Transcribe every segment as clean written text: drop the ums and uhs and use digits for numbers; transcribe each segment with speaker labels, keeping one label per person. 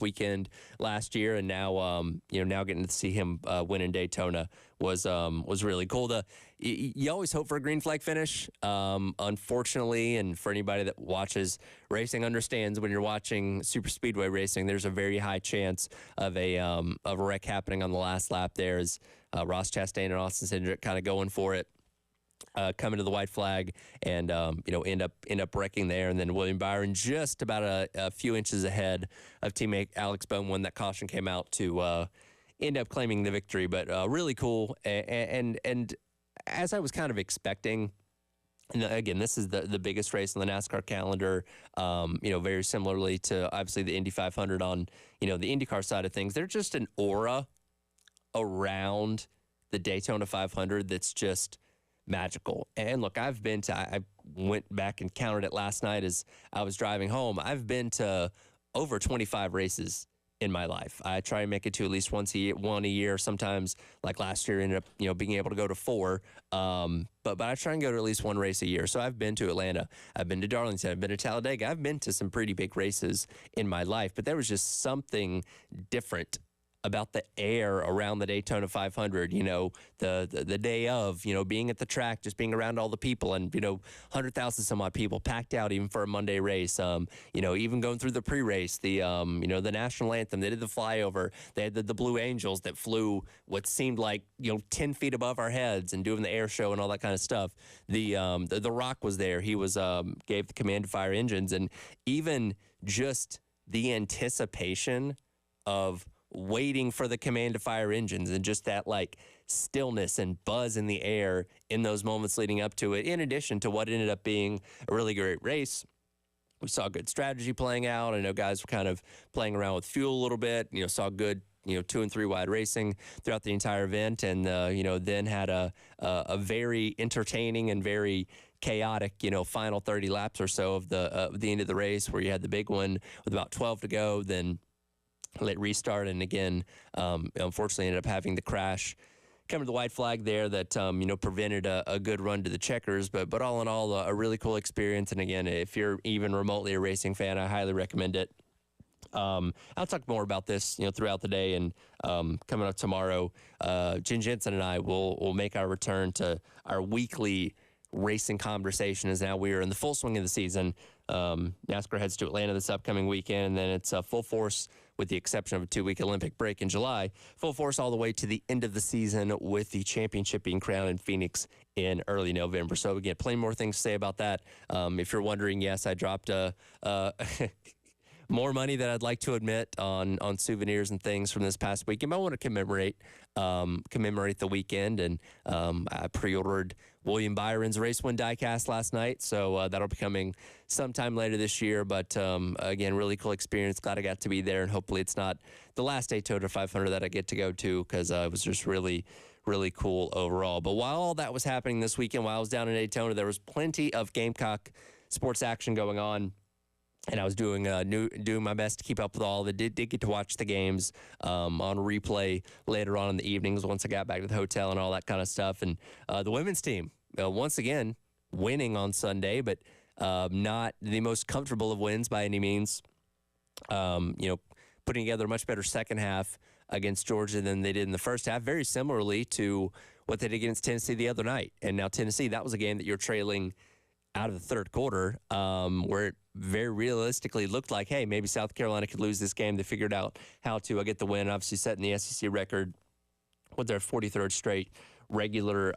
Speaker 1: weekend last year, and now now getting to see him win in Daytona was really cool. You always hope for a green flag finish. Unfortunately, and for anybody that watches racing understands, when you're watching super speedway racing, there's a very high chance of a wreck happening on the last lap. There's Ross Chastain and Austin Cindric kind of going for it. Coming to the white flag and end up wrecking there, and then William Byron just about a few inches ahead of teammate Alex Bowman when that caution came out to end up claiming the victory. But really cool, and as I was kind of expecting. And again, this is the biggest race on the NASCAR calendar. Very similarly to obviously the Indy 500 on the IndyCar side of things. There's just an aura around the Daytona 500 that's just magical. And look, I went back and counted it last night as I was driving home. I've been to over 25 races in my life. I try and make it to at least one a year. Sometimes, like last year, ended up being able to go to 4. But I try and go to at least one race a year. So I've been to Atlanta, I've been to Darlington, I've been to Talladega. I've been to some pretty big races in my life. But there was just something different about the air around the Daytona 500, the day of, being at the track, just being around all the people and, 100,000 some odd people packed out even for a Monday race. Even going through the pre-race, the national anthem, they did the flyover. They had the Blue Angels that flew what seemed like, 10 feet above our heads and doing the air show and all that kind of stuff. The Rock was there. He gave the command to fire engines, and even just the anticipation of waiting for the command to fire engines and just that like stillness and buzz in the air in those moments leading up to it, in addition to what ended up being a really great race. We saw good strategy playing out. I know guys were kind of playing around with fuel a little bit, saw good 2 and 3 wide racing throughout the entire event, and then had a very entertaining and very chaotic final 30 laps or so of the end of the race, where you had the big one with about 12 to go, then let restart, and again, unfortunately ended up having the crash coming to the white flag there that prevented a good run to the checkers. But all in all, a really cool experience. And again, if you're even remotely a racing fan, I highly recommend it. I'll talk more about this throughout the day, and coming up tomorrow, Jen Jensen and I will make our return to our weekly racing conversation, as now we are in the full swing of the season. NASCAR heads to Atlanta this upcoming weekend, and then it's full force, with the exception of a 2-week Olympic break in July, full force all the way to the end of the season, with the championship being crowned in Phoenix in early November. So again, plenty more things to say about that. If you're wondering, yes, I dropped more money than I'd like to admit on souvenirs and things from this past weekend. I want to commemorate the weekend, and I pre-ordered William Byron's Race 1 diecast last night, so that'll be coming sometime later this year. But again, really cool experience. Glad I got to be there, and hopefully it's not the last Daytona 500 that I get to go to, because it was just really, really cool overall. But while all that was happening this weekend, while I was down in Daytona, there was plenty of Gamecock sports action going on. And I was doing my best to keep up with all of it. Did get to watch the games on replay later on in the evenings once I got back to the hotel and all that kind of stuff. And the women's team, once again, winning on Sunday, but not the most comfortable of wins by any means. Putting together a much better second half against Georgia than they did in the first half, very similarly to what they did against Tennessee the other night. And now Tennessee, that was a game that you're trailing out of the third quarter, where it very realistically looked like, hey, maybe South Carolina could lose this game. They figured out how to get the win, obviously setting the SEC record with their 43rd straight regular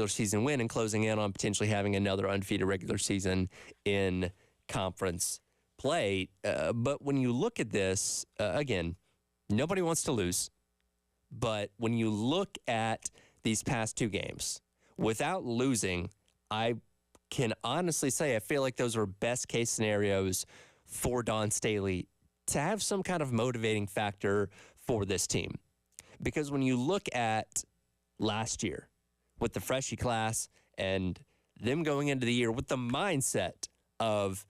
Speaker 1: season win, and closing in on potentially having another undefeated regular season in conference play. But when you look at this, again, nobody wants to lose. But when you look at these past 2 games, without losing, I can honestly say I feel like those were best case scenarios for Dawn Staley to have some kind of motivating factor for this team. Because when you look at last year with the freshie class and them going into the year with the mindset of,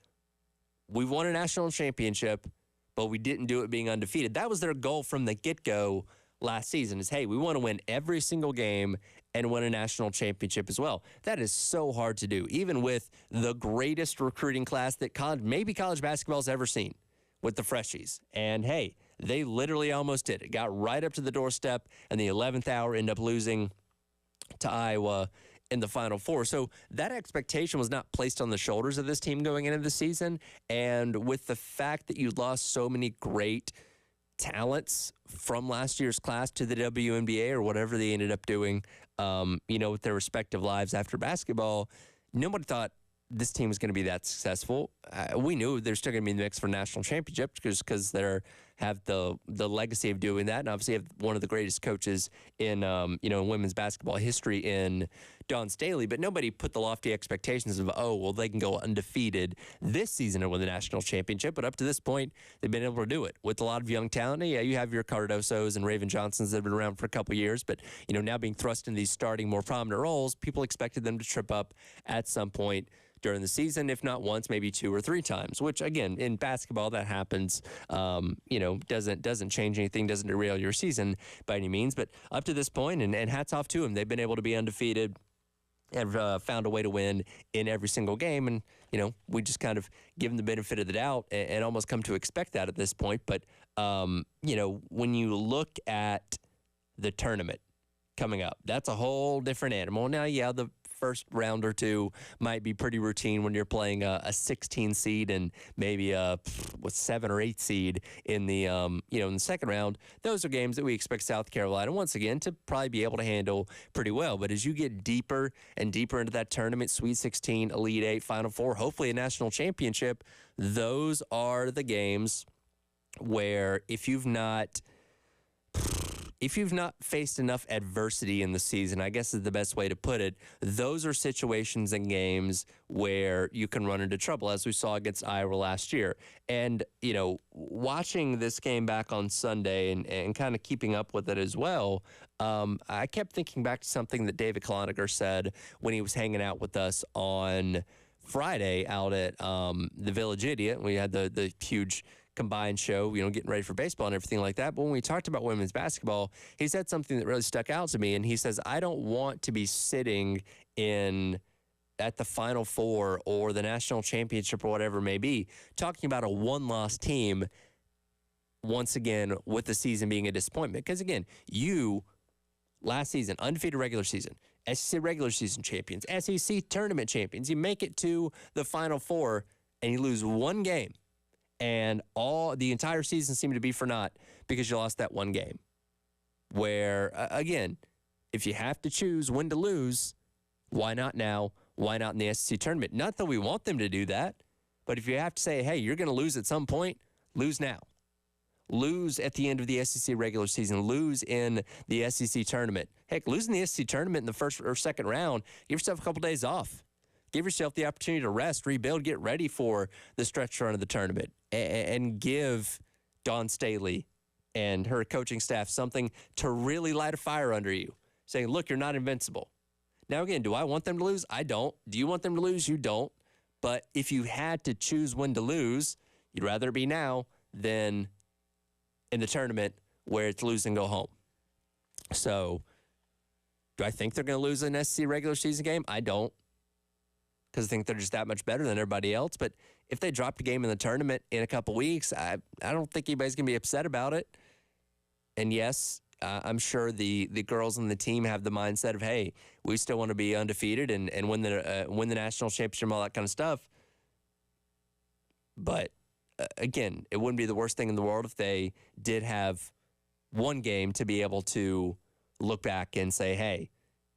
Speaker 1: we won a national championship, but we didn't do it being undefeated. That was their goal from the get-go last season, is, hey, we want to win every single game and win a national championship as well. That is so hard to do, even with the greatest recruiting class that maybe college basketball's ever seen. with the freshies. And hey, they literally almost did it. Got right up to the doorstep, and the 11th hour ended up losing to Iowa in the Final Four. So that expectation was not placed on the shoulders of this team going into the season. And with the fact that you lost so many great talents from last year's class to the WNBA or whatever they ended up doing, with their respective lives after basketball, nobody thought this team was going to be that successful. We knew they're still going to be in the mix for national championship because they have the legacy of doing that, and obviously have one of the greatest coaches in in women's basketball history in Dawn Staley. But nobody put the lofty expectations of they can go undefeated this season and win the national championship. But up to this point, they've been able to do it with a lot of young talent. Yeah, you have your Cardosos and Raven Johnsons that have been around for a couple years, but now being thrust in these starting more prominent roles, people expected them to trip up at some point during the season, if not once, maybe 2 or 3 times, which again, in basketball, that happens, doesn't change anything, doesn't derail your season by any means. But up to this point, and hats off to them, they've been able to be undefeated and found a way to win in every single game. And, we just kind of give them the benefit of the doubt and almost come to expect that at this point. But, when you look at the tournament coming up, that's a whole different animal. Now, the first round or two might be pretty routine when you're playing a 16 seed and maybe a 7 or 8 seed in the in the second round. Those are games that we expect South Carolina once again to probably be able to handle pretty well. But as you get deeper and deeper into that tournament, Sweet 16, Elite 8, Final Four, hopefully a national championship, those are the games where if you've not faced enough adversity in the season, I guess is the best way to put it, those are situations and games where you can run into trouble, as we saw against Iowa last year. And, watching this game back on Sunday and kind of keeping up with it as well, I kept thinking back to something that David Kalaniger said when he was hanging out with us on Friday out at the Village Idiot. We had the huge combined show, getting ready for baseball and everything like that. But when we talked about women's basketball, he said something that really stuck out to me. And he says, I don't want to be sitting at the Final Four or the national championship or whatever it may be, talking about a one-loss team once again with the season being a disappointment. Because again, last season, undefeated regular season, SEC regular season champions, SEC tournament champions, you make it to the Final Four and you lose one game. And the entire season seemed to be for naught because you lost that one game. Where, again, if you have to choose when to lose, why not now? Why not in the SEC tournament? Not that we want them to do that, but if you have to say, hey, you're going to lose at some point, lose now. Lose at the end of the SEC regular season. Lose in the SEC tournament. Heck, losing the SEC tournament in the first or second round, give yourself a couple days off. Give yourself the opportunity to rest, rebuild, get ready for the stretch run of the tournament, and give Dawn Staley and her coaching staff something to really light a fire under you, saying, look, you're not invincible. Now, again, do I want them to lose? I don't. Do you want them to lose? You don't. But if you had to choose when to lose, you'd rather it be now than in the tournament where it's lose and go home. So do I think they're going to lose an SEC regular season game? I don't, because I think they're just that much better than everybody else. But if they dropped a game in the tournament in a couple weeks, I don't think anybody's going to be upset about it. And yes, I'm sure the girls on the team have the mindset of, hey, we still want to be undefeated and win the national championship and all that kind of stuff. But again, it wouldn't be the worst thing in the world if they did have one game to be able to look back and say, hey,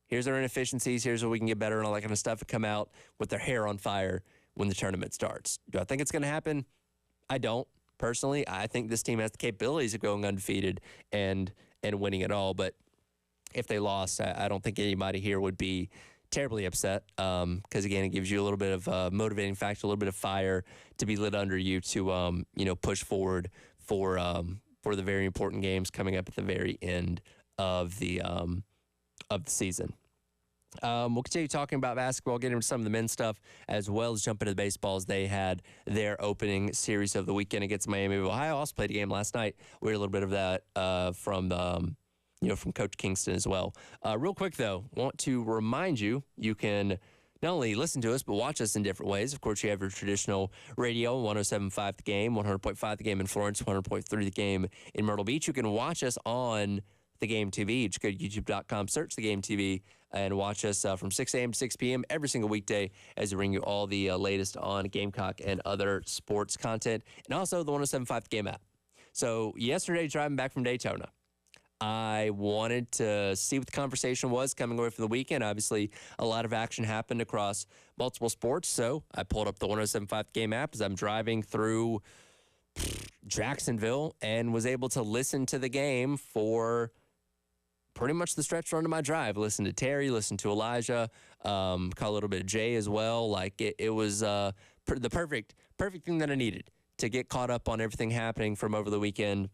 Speaker 1: here's our inefficiencies, here's where we can get better and all that kind of stuff, and come out with their hair on fire when the tournament starts. Do I think it's going to happen? I don't. Personally, I think this team has the capabilities of going undefeated and winning it all. But if they lost, I don't think anybody here would be terribly upset, because again, it gives you a little bit of a motivating factor, a little bit of fire to be lit under you to push forward for the very important games coming up at the very end of the season. We'll continue talking about basketball, getting into some of the men's stuff, as well as jump into the baseball as they had their opening series of the weekend against Miami of Ohio. Also played a game last night. We heard a little bit of that from Coach Kingston as well. Real quick, though, want to remind you, you can not only listen to us, but watch us in different ways. Of course, you have your traditional radio, 107.5 The Game, 100.5 The Game in Florence, 100.3 The Game in Myrtle Beach. You can watch us on The Game TV. Just go to youtube.com, search The Game TV, and watch us from 6 a.m. to 6 p.m. every single weekday as we bring you all the latest on Gamecock and other sports content, and also the 107.5 The Game app. So yesterday, driving back from Daytona, I wanted to see what the conversation was coming away from the weekend. Obviously, a lot of action happened across multiple sports, so I pulled up the 107.5 Game app as I'm driving through Jacksonville and was able to listen to the game for pretty much the stretch run of my drive. Listen to Terry, listen to Elijah, caught a little bit of Jay as well. Like it was the perfect thing that I needed to get caught up on everything happening from over the weekend.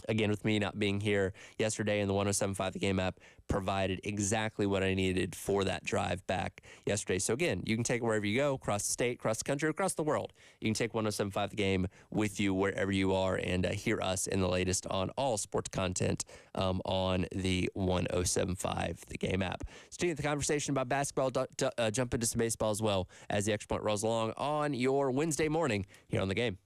Speaker 1: Again, with me not being here yesterday, and the 107.5 The Game app provided exactly what I needed for that drive back yesterday. So again, you can take it wherever you go, across the state, across the country, across the world. You can take 107.5 The Game with you wherever you are and hear us in the latest on all sports content on the 107.5 The Game app. Staying the conversation about basketball, jump into some baseball as well as the Extra Point rolls along on your Wednesday morning here on The Game.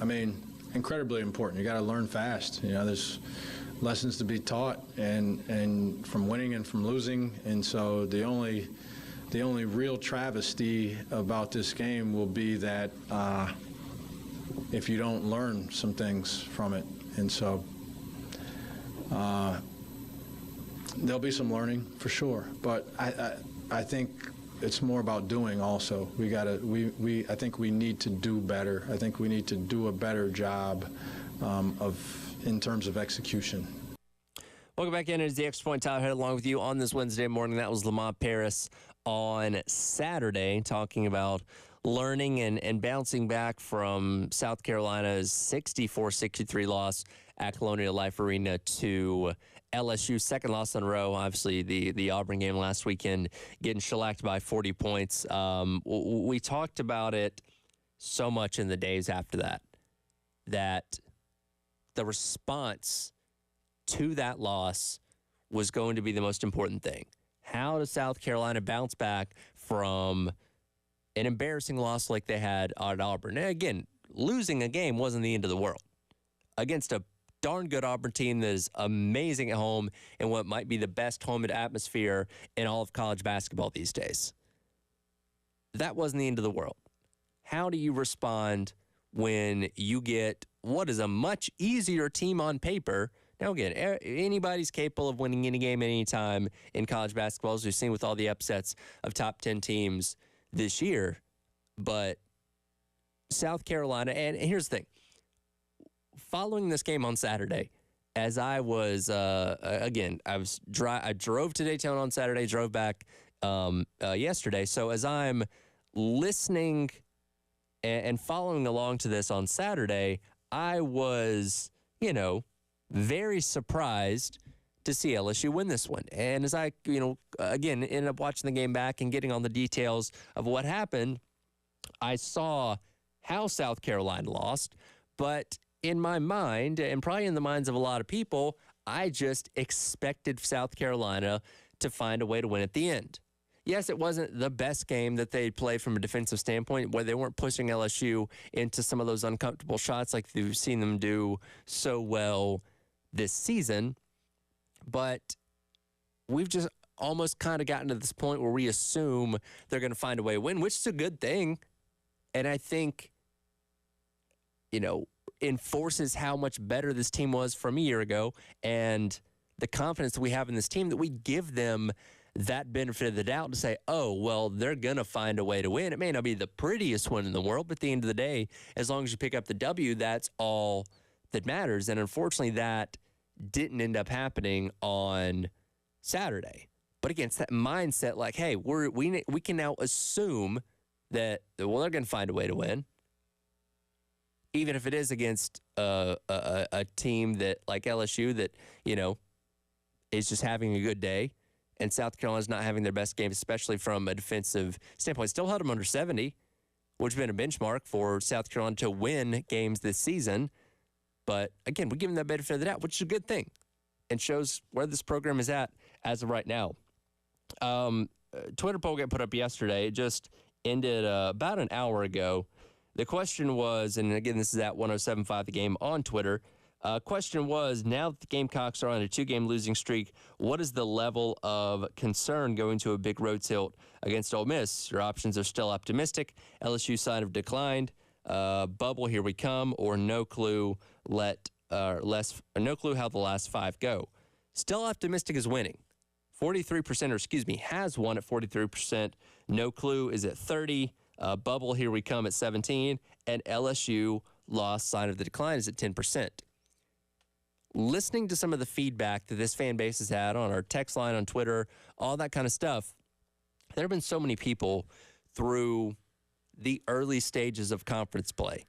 Speaker 2: I mean, incredibly important. You got to learn fast. You know, there's lessons to be taught, and from winning and from losing. And so the only real travesty about this game will be that if you don't learn some things from it. And so there'll be some learning for sure. But I think it's more about doing also. I think we need to do better. I think we need to do a better job in terms of execution.
Speaker 1: Welcome back in. It's the Extra Point. Tyler Head along with you on this Wednesday morning. That was Lamont Paris on Saturday talking about learning and bouncing back from South Carolina's 64-63 loss at Colonial Life Arena to LSU's second loss in a row. Obviously, the Auburn game last weekend getting shellacked by 40 points. We talked about it so much in the days after that the response to that loss was going to be the most important thing. How does South Carolina bounce back from an embarrassing loss like they had at Auburn? And again, losing a game wasn't the end of the world against a darn good Auburn team that is amazing at home and what might be the best home atmosphere in all of college basketball these days. That wasn't the end of the world. How do you respond when you get what is a much easier team on paper? Now, again, anybody's capable of winning any game at any time in college basketball, as we've seen with all the upsets of top 10 teams this year. But South Carolina, and here's the thing. Following this game on Saturday, as I was, I drove to Daytona on Saturday, drove back yesterday. So as I'm listening and following along to this on Saturday, I was, very surprised to see LSU win this one. And as I, again, ended up watching the game back and getting on the details of what happened, I saw how South Carolina lost. But in my mind, and probably in the minds of a lot of people, I just expected South Carolina to find a way to win at the end. Yes, it wasn't the best game that they'd played from a defensive standpoint, where they weren't pushing LSU into some of those uncomfortable shots like we've seen them do so well this season. But we've just almost kind of gotten to this point where we assume they're going to find a way to win, which is a good thing. And I think, enforces how much better this team was from a year ago and the confidence that we have in this team, that we give them that benefit of the doubt to say, oh, well, they're going to find a way to win. It may not be the prettiest one in the world, but at the end of the day, as long as you pick up the W, that's all that matters. And unfortunately, that didn't end up happening on Saturday. But again, it's that mindset like, hey, we can now assume that, well, they're going to find a way to win, even if it is against a team that like LSU that, is just having a good day, and South Carolina's not having their best game, especially from a defensive standpoint. Still held them under 70, which has been a benchmark for South Carolina to win games this season. But again, we give them that benefit of the doubt, which is a good thing, and shows where this program is at as of right now. Twitter poll got put up yesterday. It just ended about an hour ago. The question was, and again, this is at 1075 The Game on Twitter. Question was, now that the Gamecocks are on a 2-game losing streak, what is the level of concern going to a big road tilt against Ole Miss? Your options are still optimistic, LSU sign of declined, bubble, here we come, or no clue, no clue how the last 5 go. Still optimistic is winning. 43%, has won at 43%. No clue is at 30. Bubble, here we come at 17. And LSU lost, sign of the decline is at 10%. Listening to some of the feedback that this fan base has had on our text line, on Twitter, all that kind of stuff, there have been so many people through the early stages of conference play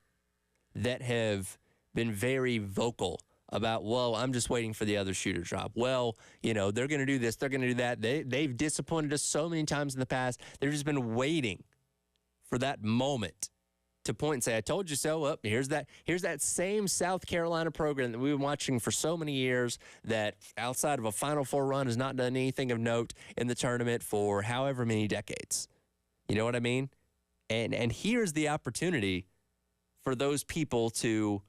Speaker 1: that have been very vocal about, well, I'm just waiting for the other shoe to drop. Well, they're going to do this, they're going to do that. They've disappointed us so many times in the past. They've just been waiting for that moment to point and say, I told you so. Up here's that same South Carolina program that we've been watching for so many years, that outside of a Final Four run has not done anything of note in the tournament for however many decades. You know what I mean? And here's the opportunity for those people to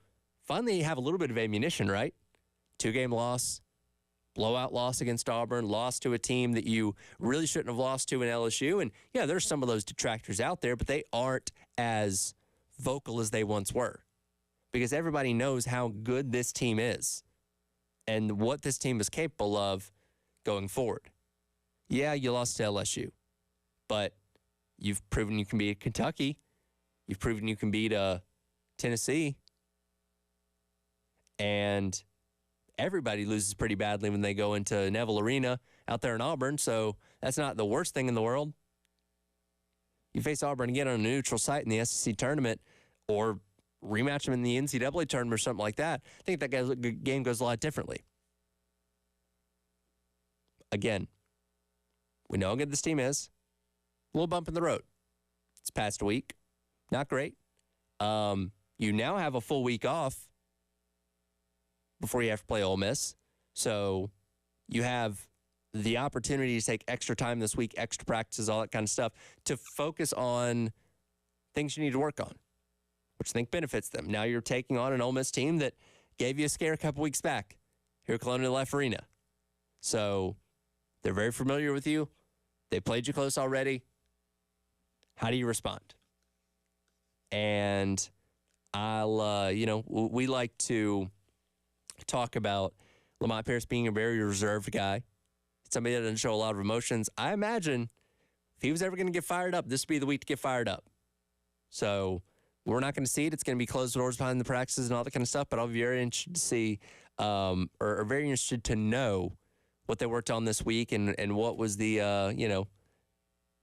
Speaker 1: finally have a little bit of ammunition, right? 2-game loss, blowout loss against Auburn, loss to a team that you really shouldn't have lost to in LSU. And yeah, there's some of those detractors out there, but they aren't as vocal as they once were because everybody knows how good this team is and what this team is capable of going forward. Yeah, you lost to LSU, but you've proven you can beat Kentucky. You've proven you can beat Tennessee. And everybody loses pretty badly when they go into Neville Arena out there in Auburn, so that's not the worst thing in the world. You face Auburn again on a neutral site in the SEC tournament or rematch them in the NCAA tournament or something like that. I think that game goes a lot differently. Again, we know how good this team is. A little bump in the road. It's past a week. Not great. You now have a full week off before you have to play Ole Miss. So you have the opportunity to take extra time this week, extra practices, all that kind of stuff, to focus on things you need to work on, which I think benefits them. Now you're taking on an Ole Miss team that gave you a scare a couple weeks back here at Colonial Life Arena. So they're very familiar with you. They played you close already. How do you respond? And we like to talk about Lamont Paris being a very reserved guy, somebody that doesn't show a lot of emotions. I imagine if he was ever going to get fired up, this would be the week to get fired up. So we're not going to see it. It's going to be closed doors behind the practices and all that kind of stuff, but I'll be very interested to see or very interested to know what they worked on this week and what was the,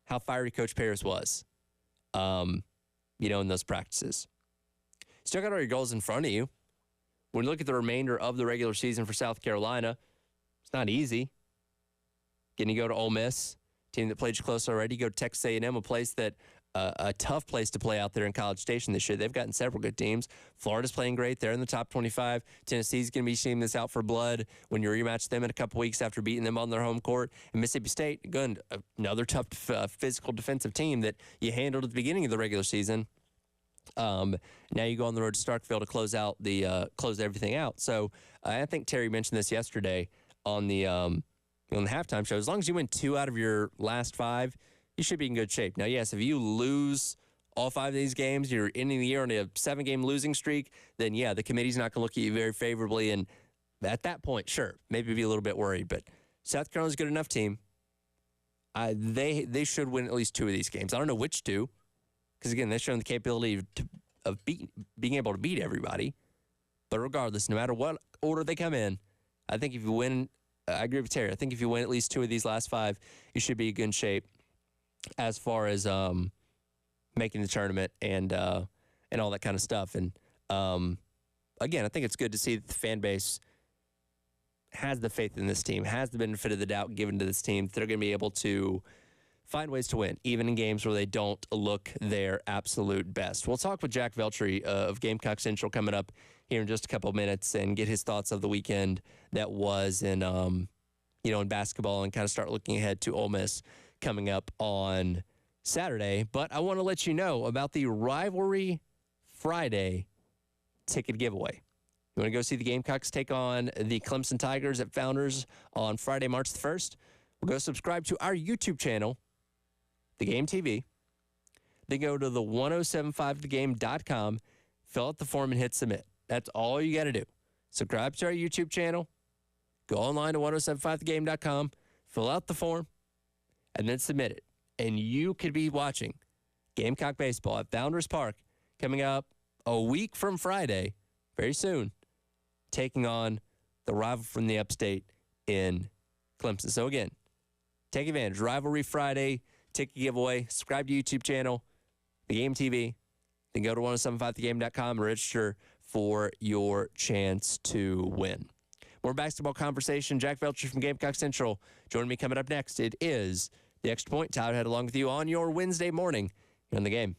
Speaker 1: how fiery Coach Paris was, in those practices. Still got all your goals in front of you. When you look at the remainder of the regular season for South Carolina, it's not easy. Can you go to Ole Miss, team that played you close already? You go to Texas A&M, a place that a tough place to play out there in College Station this year. They've gotten several good teams. Florida's playing great. They're in the top 25. Tennessee's going to be seeing this out for blood when you rematch them in a couple weeks after beating them on their home court. And Mississippi State, again, another tough physical defensive team that you handled at the beginning of the regular season. Now you go on the road to Starkville to close out close everything out. So I think Terry mentioned this yesterday on the halftime show. As long as you win 2 out of your last 5, you should be in good shape. Now, yes, if you lose all 5 of these games, you're ending the year on a 7-game losing streak, then yeah, the committee's not going to look at you very favorably. And at that point, sure, maybe be a little bit worried. But South Carolina's a good enough team. They should win at least 2 of these games. I don't know which 2. Because, again, they've shown the capability of being able to beat everybody. But regardless, no matter what order they come in, I think if you win, I agree with Terry, I think if you win at least 2 of these last 5, you should be in good shape as far as making the tournament and all that kind of stuff. And, again, I think it's good to see that the fan base has the faith in this team, has the benefit of the doubt given to this team. They're going to be able to find ways to win, even in games where they don't look their absolute best. We'll talk with Jack Veltri of Gamecock Central coming up here in just a couple of minutes and get his thoughts of the weekend that was in basketball and kind of start looking ahead to Ole Miss coming up on Saturday. But I want to let you know about the Rivalry Friday ticket giveaway. You want to go see the Gamecocks take on the Clemson Tigers at Founders on Friday, March the 1st? Well, go subscribe to our YouTube channel, The Game TV. Then go to the 1075thegame.com, fill out the form, and hit submit. That's all you got to do. Subscribe to our YouTube channel, go online to 1075thegame.com, fill out the form, and then submit it. And you could be watching Gamecock Baseball at Founders Park coming up a week from Friday, very soon, taking on the rival from the upstate in Clemson. So again, take advantage. Rivalry Friday, ticket giveaway. Subscribe to YouTube channel, The Game TV. Then go to 1075thegame.com and register for your chance to win. More basketball conversation. Jack Veltri from Gamecock Central. Joining me coming up next. It is The Extra Point. Tyler Head along with you on your Wednesday morning here on The Game.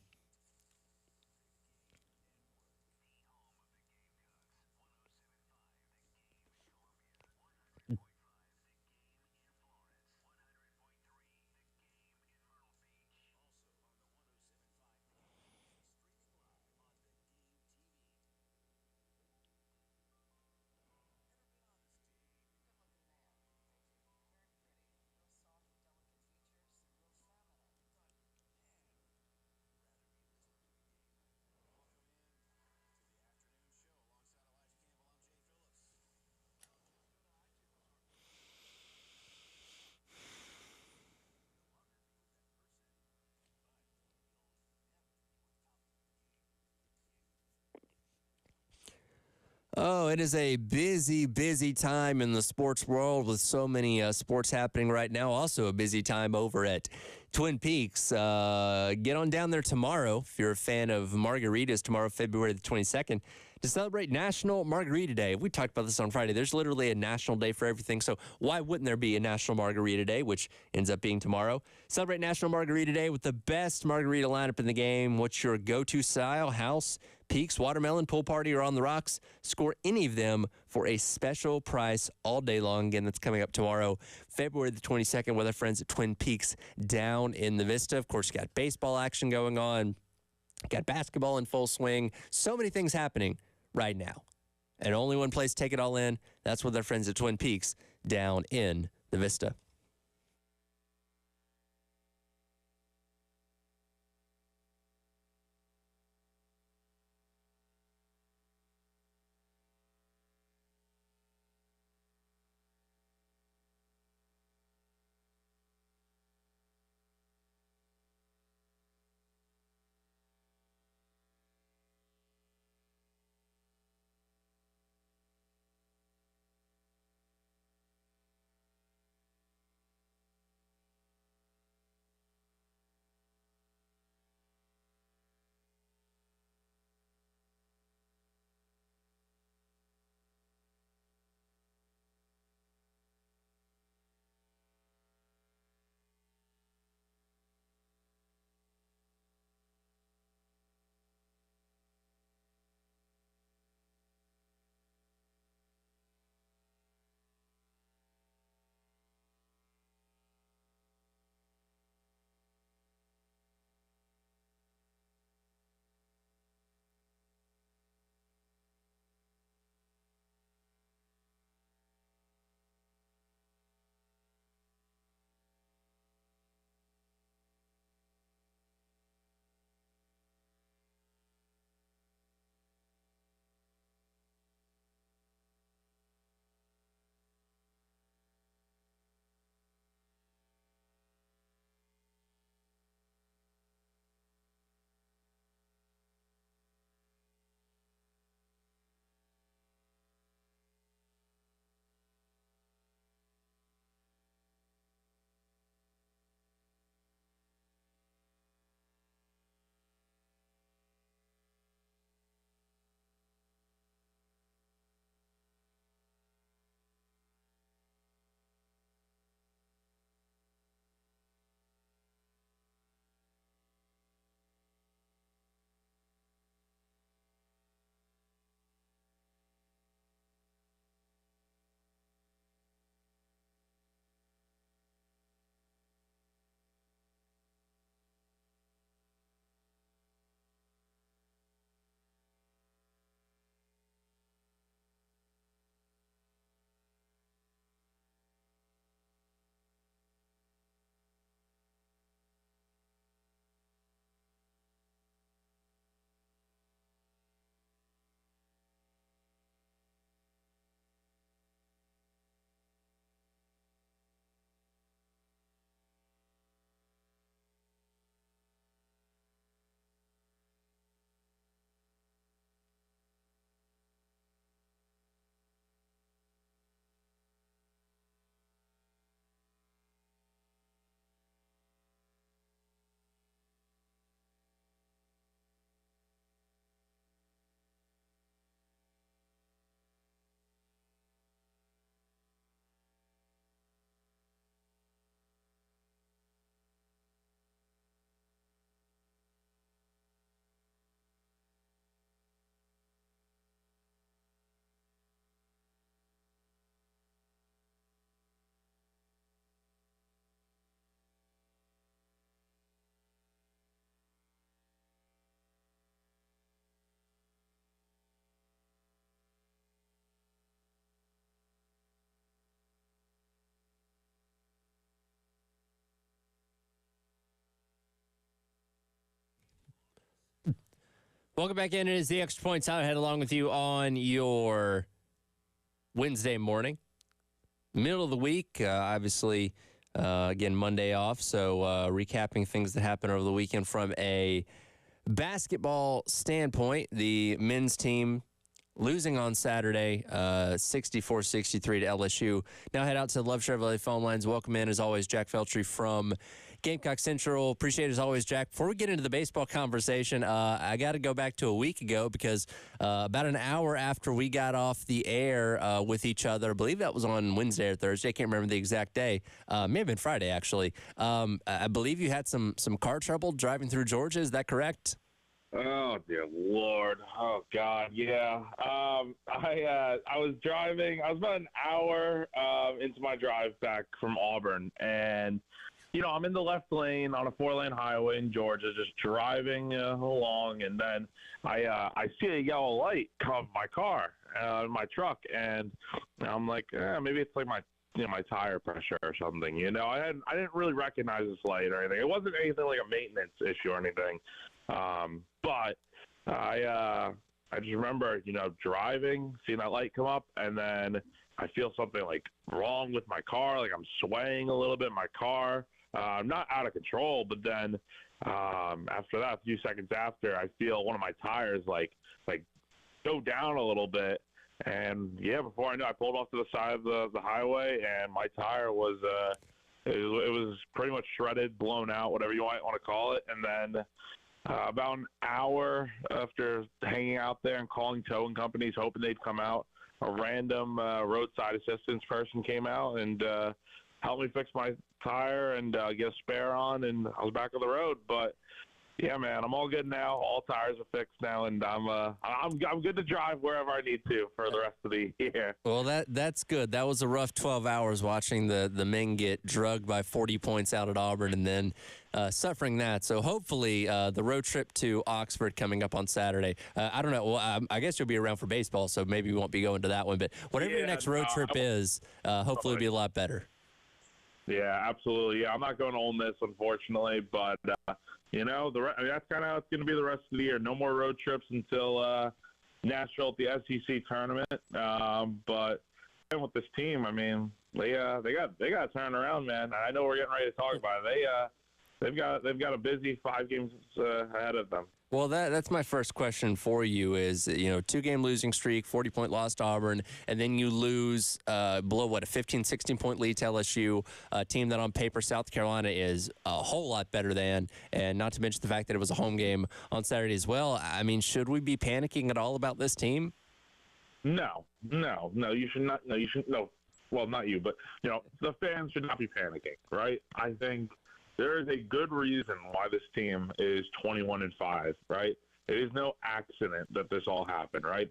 Speaker 1: Oh, it is a busy, busy time in the sports world with so many sports happening right now. Also, a busy time over at Twin Peaks. Get on down there tomorrow if you're a fan of margaritas. Tomorrow, February the 22nd, to celebrate National Margarita Day. We talked about this on Friday. There's literally a national day for everything. So why wouldn't there be a National Margarita Day, which ends up being tomorrow? Celebrate National Margarita Day with the best margarita lineup in the game. What's your go-to style? House, Peaks, Watermelon, Pool Party, or On the Rocks? Score any of them for a special price all day long. Again, that's coming up tomorrow, February the 22nd, with our friends at Twin Peaks down in the Vista. Of course, you got baseball action going on. Got basketball in full swing. So many things happening right now. And only one place to take it all in. That's with our friends at Twin Peaks down in the Vista. Welcome back in. It is the Extra Points Outhead along with you on your Wednesday morning. Middle of the week, obviously, again, Monday off. So recapping things that happened over the weekend from a basketball standpoint. The men's team losing on Saturday, 64-63 to LSU. Now head out to the Love Chevrolet phone lines. Welcome in, as always, Jack Feltry from Gamecock Central. Appreciate it, as always, Jack. Before we get into the baseball conversation, I got to go back to a week ago because about an hour after we got off the air with each other, I believe that was on Wednesday or Thursday. I can't remember the exact day. May have been Friday, actually. I believe you had some car trouble driving through Georgia. Is that correct?
Speaker 3: Oh dear Lord! Oh God! Yeah. I was driving. I was about an hour into my drive back from Auburn, and I'm in the left lane on a 4-lane highway in Georgia, just driving along, and then I see a yellow light come my car, my truck, and I'm like, maybe it's like my tire pressure or something. I didn't really recognize this light or anything. It wasn't anything like a maintenance issue or anything. But I just remember, driving, seeing that light come up, and then I feel something like wrong with my car. Like I'm swaying a little bit in my car. I'm not out of control, but then after that, a few seconds after, I feel one of my tires like go down a little bit. And yeah, before I knew, I pulled off to the side of the highway, and my tire was it was pretty much shredded, blown out, whatever you might want to call it. And then about an hour after hanging out there and calling towing companies, hoping they'd come out, a random roadside assistance person came out and helped me fix my tire and get a spare on, and I was back on the road. But yeah, man, I'm all good now. All tires are fixed now, and I'm good to drive wherever I need to for the rest of the year.
Speaker 1: Well, that's good. That was a rough 12 hours watching the men get drugged by 40 points out at Auburn, and then suffering that. So hopefully the road trip to Oxford coming up on Saturday. I don't know. Well, I guess you'll be around for baseball, so maybe we won't be going to that one. But whatever your next road trip is, hopefully it'll be a lot better.
Speaker 3: Yeah, absolutely. Yeah, I'm not going to Ole Miss, unfortunately, but that's kind of how it's going to be the rest of the year. No more road trips until Nashville at the SEC tournament. But with this team, I mean, they got to turn around, man. I know we're getting ready to talk about it. They've got a busy 5 games ahead of them.
Speaker 1: Well, that's my first question for you is, 2-game losing streak, 40-point loss to Auburn, and then you lose below, a 15, 16-point lead to LSU, a team that on paper South Carolina is a whole lot better than, and not to mention the fact that it was a home game on Saturday as well. I mean, should we be panicking at all about this team?
Speaker 3: No, you should not. No, you should no. Well, not you, but the fans should not be panicking, right? I think there is a good reason why this team is 21-5, right? It is no accident that this all happened, right?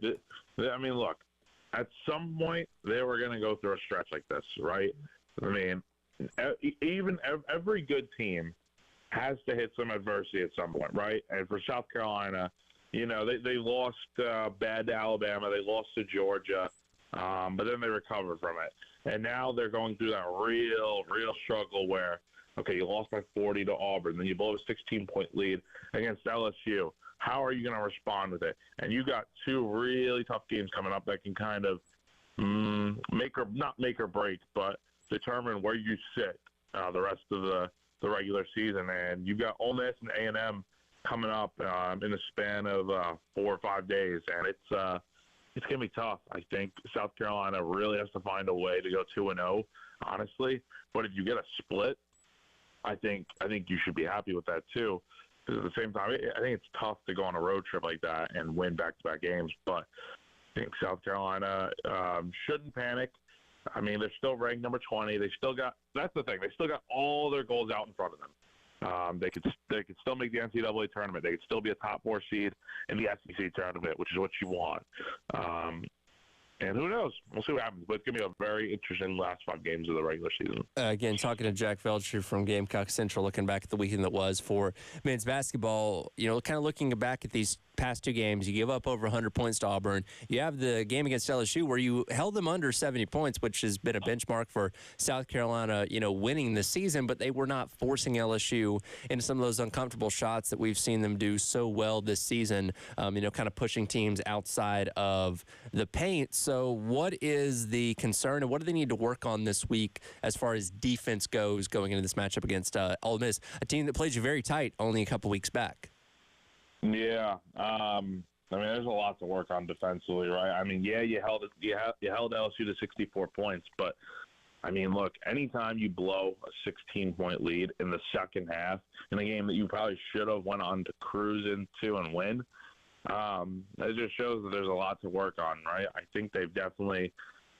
Speaker 3: I mean, look, at some point they were going to go through a stretch like this, right? I mean, every good team has to hit some adversity at some point, right? And for South Carolina, they lost bad to Alabama, they lost to Georgia, but then they recovered from it, and now they're going through that real struggle where, okay, you lost by 40 to Auburn, then you blow a 16-point lead against LSU. How are you going to respond with it? And you got 2 really tough games coming up that can kind of not make or break, but determine where you sit the rest of the regular season. And you've got Ole Miss and A&M coming up in the span of 4 or 5 days, and it's going to be tough. I think South Carolina really has to find a way to go 2-0, honestly. But if you get a split, I think you should be happy with that too. Because at the same time, I think it's tough to go on a road trip like that and win back-to-back games. But I think South Carolina shouldn't panic. I mean, they're still ranked number 20. That's the thing. They still got all their goals out in front of them. They could still make the NCAA tournament. They could still be a top 4 seed in the SEC tournament, which is what you want. And who knows? We'll see what happens. But it's going to be a very interesting last 5 games of the regular season.
Speaker 1: Again, talking to Jack Feltry from Gamecock Central, looking back at the weekend that was for men's basketball, kind of looking back at these past 2 games, you give up over 100 points to Auburn. You have the game against LSU where you held them under 70 points, which has been a benchmark for South Carolina, winning the season, but they were not forcing LSU into some of those uncomfortable shots that we've seen them do so well this season, kind of pushing teams outside of the paint. So what is the concern and what do they need to work on this week as far as defense goes going into this matchup against Ole Miss, a team that played you very tight only a couple weeks back?
Speaker 3: Yeah. I mean, there's a lot to work on defensively, right? I mean, yeah, you held LSU to 64 points, but I mean, look, anytime you blow a 16-point lead in the second half in a game that you probably should have went on to cruise into and win, it just shows that there's a lot to work on, right? I think they've definitely,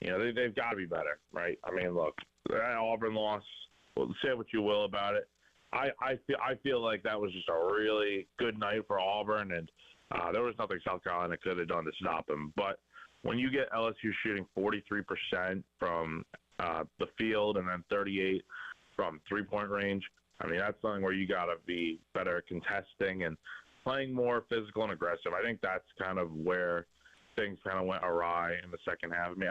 Speaker 3: they've got to be better, right? I mean, look, that Auburn loss, well, say what you will about it. I feel like that was just a really good night for Auburn, and there was nothing South Carolina could have done to stop them. But when you get LSU shooting 43% from the field and then 38 from three-point range, I mean, that's something where you got to be better at contesting and playing more physical and aggressive. I think that's kind of where things kind of went awry in the second half. I mean,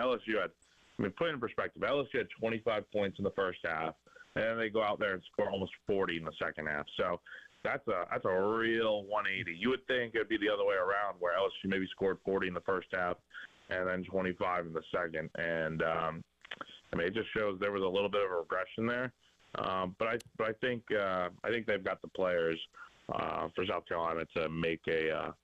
Speaker 3: put it in perspective, LSU had 25 points in the first half, and then they go out there and score almost 40 in the second half. So that's a real 180. You would think it would be the other way around, where LSU maybe scored 40 in the first half and then 25 in the second. And I mean, it just shows there was a little bit of a regression there. But I think they've got the players for South Carolina to make a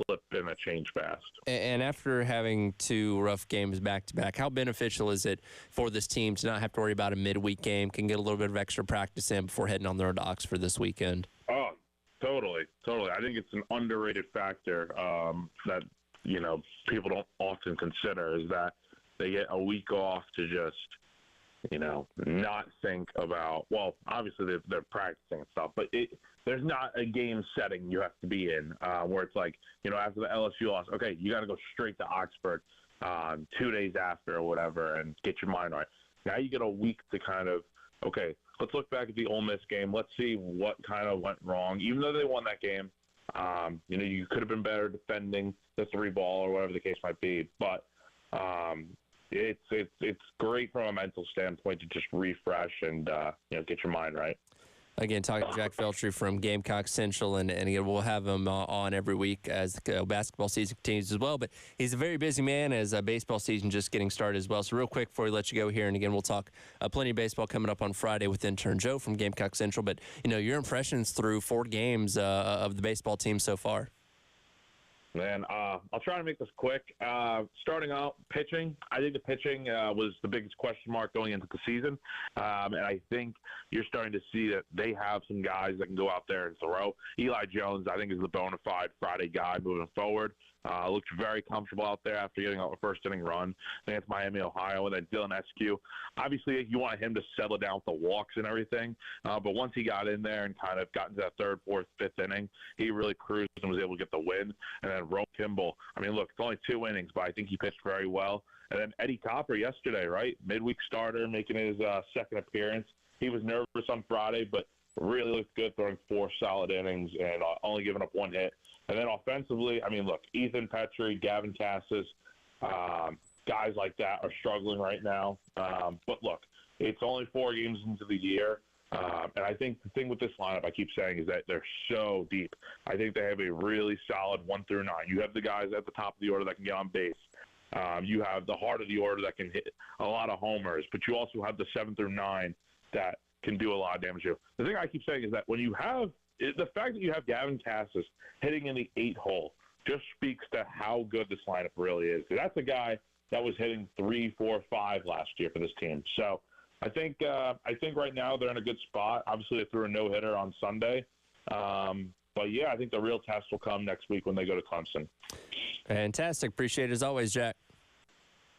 Speaker 3: flip and a change fast.
Speaker 1: And after having two rough games back to back, how beneficial is it for this team to not have to worry about a midweek game, can get a little bit of extra practice in before heading on the road to Oxford this weekend?
Speaker 3: Oh, totally. I think it's an underrated factor that people don't often consider, is that they get a week off to just not think about, well, obviously they're practicing and stuff, but there's not a game setting you have to be in where it's like, after the LSU loss, okay, you got to go straight to Oxford 2 days after or whatever and get your mind right. Now you get a week to kind of, okay, let's look back at the Ole Miss game. Let's see what kind of went wrong. Even though they won that game, you could have been better defending the three ball or whatever the case might be, but it's great from a mental standpoint to just refresh and get your mind right.
Speaker 1: Again, talking to Jack Veltri from Gamecock Central, and again, we'll have him on every week as the basketball season continues as well. But he's a very busy man as baseball season just getting started as well. So real quick before we let you go here, and again, we'll talk plenty of baseball coming up on Friday with intern Joe from Gamecock Central. But, your impressions through 4 games of the baseball team so far.
Speaker 3: Man, I'll try to make this quick. Starting out, pitching. I think the pitching was the biggest question mark going into the season. And I think you're starting to see that they have some guys that can go out there and throw. Eli Jones, I think, is the bona fide Friday guy moving forward. Looked very comfortable out there after getting a first inning run against Miami, Ohio, and then Dylan Eskew. Obviously, you want him to settle down with the walks and everything. But once he got in there and kind of got into that third, fourth, fifth inning, he really cruised and was able to get the win. And then Rome Kimball, I mean, look, it's only 2 innings, but I think he pitched very well. And then Eddie Copper yesterday, right? Midweek starter, making his second appearance. He was nervous on Friday, but really looked good, throwing 4 solid innings and only giving up 1 hit. And then offensively, I mean, look, Ethan Petrie, Gavin Cassis, guys like that are struggling right now. But look, it's only 4 games into the year. And I think the thing with this lineup, I keep saying, is that they're so deep. I think they have a really solid 1 through 9. You have the guys at the top of the order that can get on base. You have the heart of the order that can hit a lot of homers. But you also have the 7 through 9 that can do a lot of damage. The thing I keep saying is that when you have the fact that you have Gavin Cassis hitting in the 8 hole just speaks to how good this lineup really is. That's a guy that was hitting 3, 4, 5 last year for this team. So I think right now they're in a good spot. Obviously, they threw a no-hitter on Sunday. But, yeah, I think the real test will come next week when they go to Clemson.
Speaker 1: Fantastic. Appreciate it as always, Jack.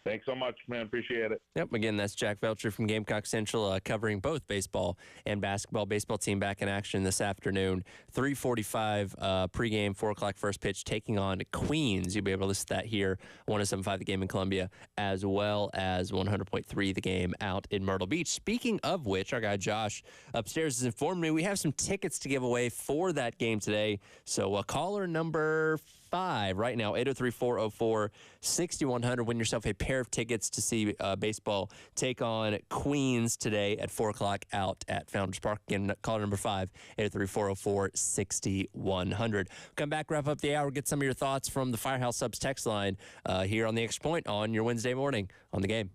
Speaker 3: Thanks so much, man. Appreciate it.
Speaker 1: Yep. Again, that's Jack Veltri from Gamecock Central, covering both baseball and basketball. Baseball team back in action this afternoon. 3:45 pregame, 4 o'clock first pitch, taking on Queens. You'll be able to listen to that here, 107.5 The Game in Columbia, as well as 100.3 The Game out in Myrtle Beach. Speaking of which, our guy Josh upstairs has informed me we have some tickets to give away for that game today. So caller number 5 right now, 803-404-6100. Win yourself a pair of tickets to see baseball take on Queens today at 4 o'clock out at Founders Park. Again, caller number 5, 803-404-6100. Come back, wrap up the hour, get some of your thoughts from the Firehouse Subs text line here on the Extra Point on your Wednesday morning on The Game.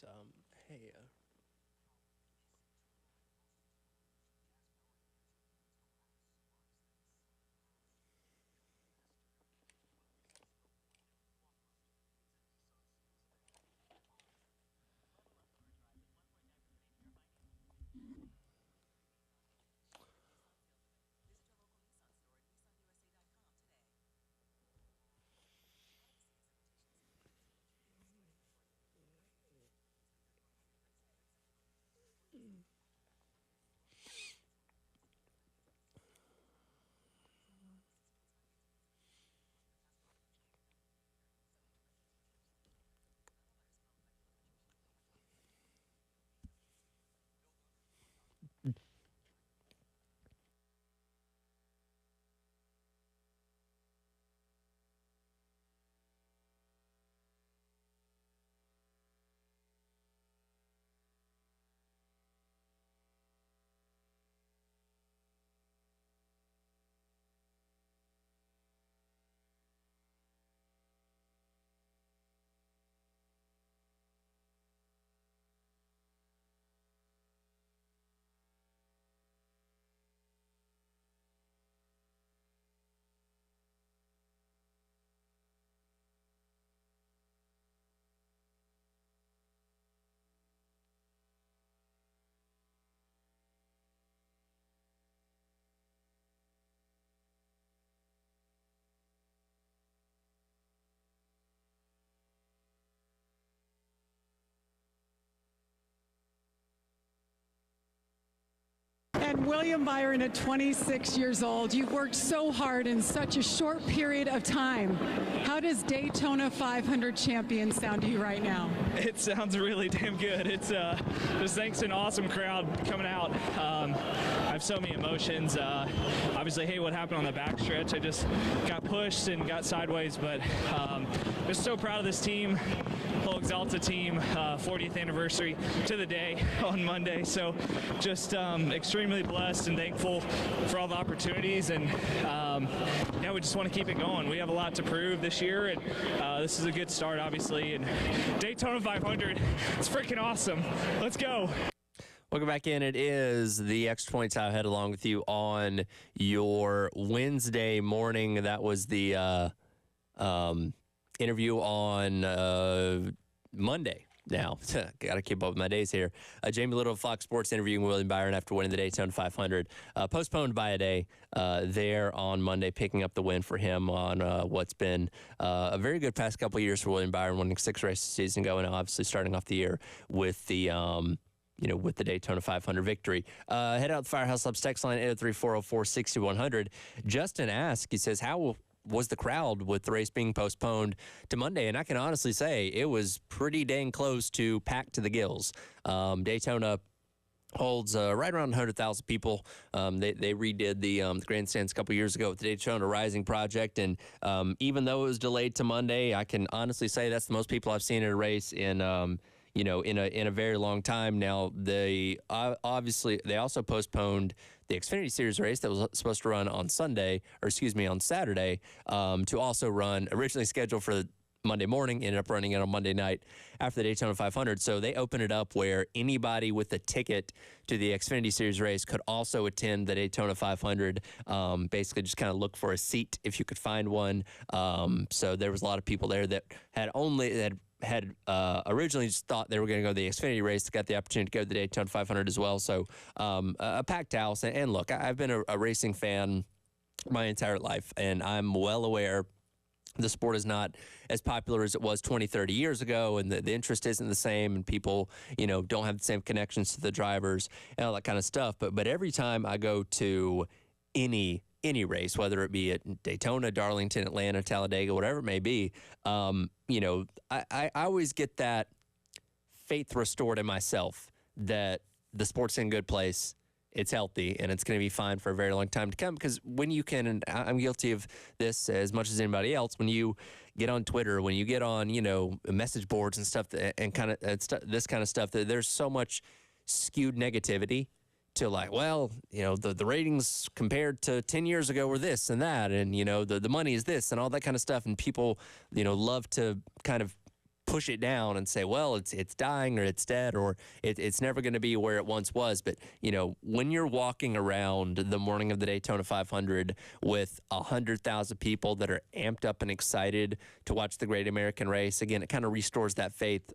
Speaker 1: things. Hey.
Speaker 4: And William Byron, at 26 years old, you've worked so hard in such a short period of time. How does Daytona 500 champion sound to you right now?
Speaker 5: It sounds really damn good. It's just thanks to an awesome crowd coming out. I have so many emotions. Obviously, hate what happened on the backstretch. I just got pushed and got sideways, but just so proud of this team, whole Exalta team, 40th anniversary to the day on Monday. So just extremely blessed and thankful for all the opportunities, and yeah, we just want to keep it going. We have a lot to prove this year, and this is a good start, obviously. And Daytona 500, it's freaking awesome. Let's go.
Speaker 1: Welcome back in. It is the Extra Points I had along with you on your Wednesday morning. That was the interview on Monday. Now, got to keep up with my days here. Jamie Little of Fox Sports interviewing William Byron after winning the Daytona 500. Postponed by a day there on Monday, picking up the win for him on what's been a very good past couple of years for William Byron, winning 6 races a season ago, and obviously starting off the year with the with the Daytona 500 victory. Head out the Firehouse Labs text line 803-404-6100. Justin asks, he says, how was the crowd with the race being postponed to Monday? And I can honestly say it was pretty dang close to packed to the gills. Daytona holds right around 100,000 people. They redid the grandstands a couple years ago with the Daytona Rising Project, and even though it was delayed to Monday, I can honestly say that's the most people I've seen at a race in a very long time. Now, they obviously they also postponed the Xfinity Series race that was supposed to run on Saturday, to also run, originally scheduled for Monday morning, ended up running it on Monday night after the Daytona 500. So they opened it up where anybody with a ticket to the Xfinity Series race could also attend the Daytona 500. Basically, just kind of look for a seat if you could find one. So there was a lot of people there that had originally just thought they were going to go to the Xfinity race, got the opportunity to go to the Daytona 500 as well. So a packed house. And look, I've been a racing fan my entire life, and I'm well aware the sport is not as popular as it was 20, 30 years ago, and the interest isn't the same, and people, don't have the same connections to the drivers and all that kind of stuff. But every time I go to any race, whether it be at Daytona, Darlington, Atlanta, Talladega, whatever it may be, I always get that faith restored in myself that the sport's in a good place, it's healthy, and it's going to be fine for a very long time to come. Because when you can, and I'm guilty of this as much as anybody else, when you get on Twitter, when you get on, message boards and stuff, and this kind of stuff, that there's so much skewed negativity to like, well, the ratings compared to 10 years ago were this and that, and, the money is this and all that kind of stuff. And people, love to kind of push it down and say, well, it's dying or it's dead or it's never going to be where it once was. But, when you're walking around the morning of the Daytona 500 with 100,000 people that are amped up and excited to watch the Great American Race, again, it kind of restores that faith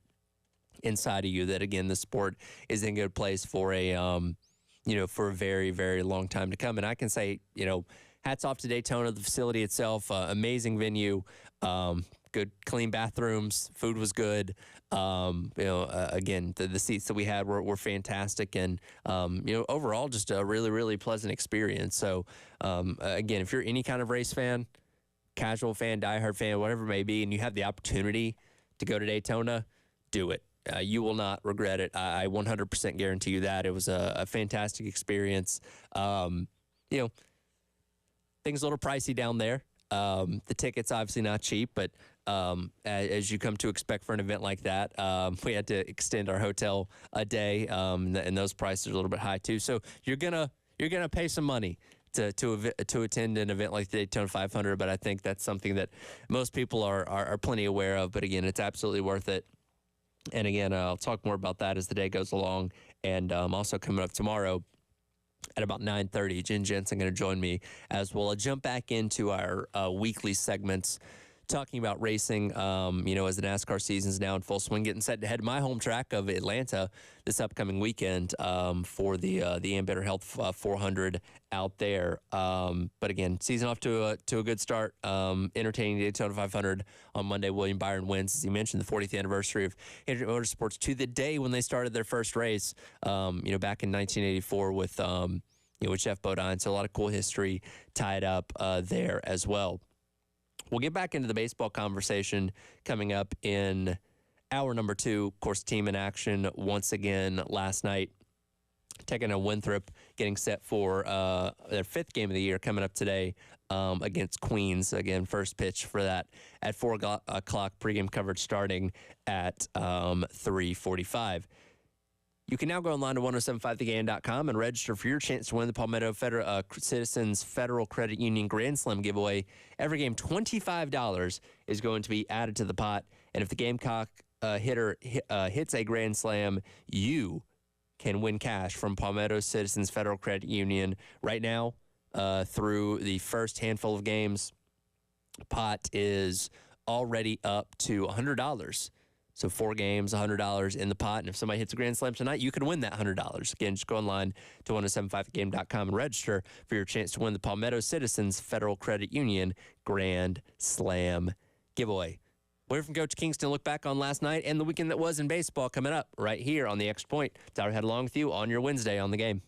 Speaker 1: inside of you that, again, the sport is in a good place for for a very, very long time to come. And I can say, hats off to Daytona, the facility itself, amazing venue, good, clean bathrooms, food was good. Again, the seats that we had were fantastic, and overall just a really, really pleasant experience. So, again, if you're any kind of race fan, casual fan, diehard fan, whatever it may be, and you have the opportunity to go to Daytona, do it. You will not regret it. I 100% guarantee you that. It was a fantastic experience. Things a little pricey down there. The tickets obviously not cheap, but as you come to expect for an event like that, we had to extend our hotel a day, and those prices are a little bit high too. So you're gonna pay some money to attend an event like the Daytona 500, but I think that's something that most people are plenty aware of. But again, it's absolutely worth it. And again, I'll talk more about that as the day goes along. And also coming up tomorrow at about 9:30, Jen Jensen going to join me as well. I'll jump back into our weekly segments, talking about racing, as the NASCAR season's now in full swing, getting set to head to my home track of Atlanta this upcoming weekend for the Ambetter Health 400 out there. But again, season off to a good start. Entertaining Daytona 500 on Monday. William Byron wins, as he mentioned, the 40th anniversary of Hendrick Motorsports, to the day when they started their first race, back in 1984 with Jeff Bodine. So a lot of cool history tied up there as well. We'll get back into the baseball conversation coming up in hour number 2. Of course, team in action once again last night, taking a Winthrop, getting set for their 5th game of the year coming up today against Queens. Again, first pitch for that at 4 o'clock, pregame coverage starting at 3:45. You can now go online to 1075thegame.com and register for your chance to win the Palmetto Citizens Federal Credit Union Grand Slam giveaway. Every game, $25 is going to be added to the pot. And if the Gamecock hitter hits a Grand Slam, you can win cash from Palmetto Citizens Federal Credit Union. Right now, through the first handful of games, pot is already up to $100. So 4 games, $100 in the pot. And if somebody hits a Grand Slam tonight, you can win that $100. Again, just go online to 1075thegame.com and register for your chance to win the Palmetto Citizens Federal Credit Union Grand Slam giveaway. We're from Coach Kingston. Look back on last night and the weekend that was in baseball coming up right here on the Extra Point. Tyler Head along with you on your Wednesday on the game.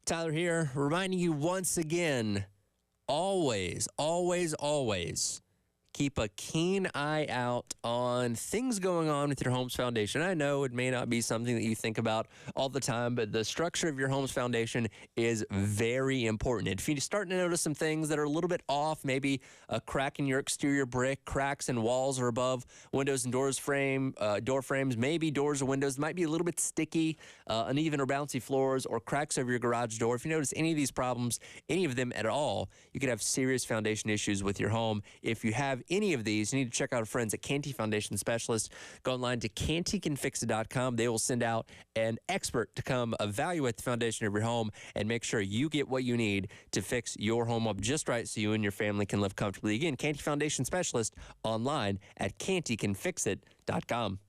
Speaker 1: Tyler here, reminding you once again, always, always, always keep a keen eye out on things going on with your home's foundation. I know it may not be something that you think about all the time, but the structure of your home's foundation is very important. If you start to notice some things that are a little bit off, maybe a crack in your exterior brick, cracks in walls or above windows and door frames, maybe doors or windows might be a little bit sticky, uneven or bouncy floors, or cracks over your garage door. If you notice any of these problems, any of them at all, you could have serious foundation issues with your home. If you have any of these, you need to check out our friends at Canty Foundation Specialists. Go online to cantycanfixit.com. They will send out an expert to come evaluate the foundation of your home and make sure you get what you need to fix your home up just right so you and your family can live comfortably. Again, Canty Foundation Specialist online at cantycanfixit.com.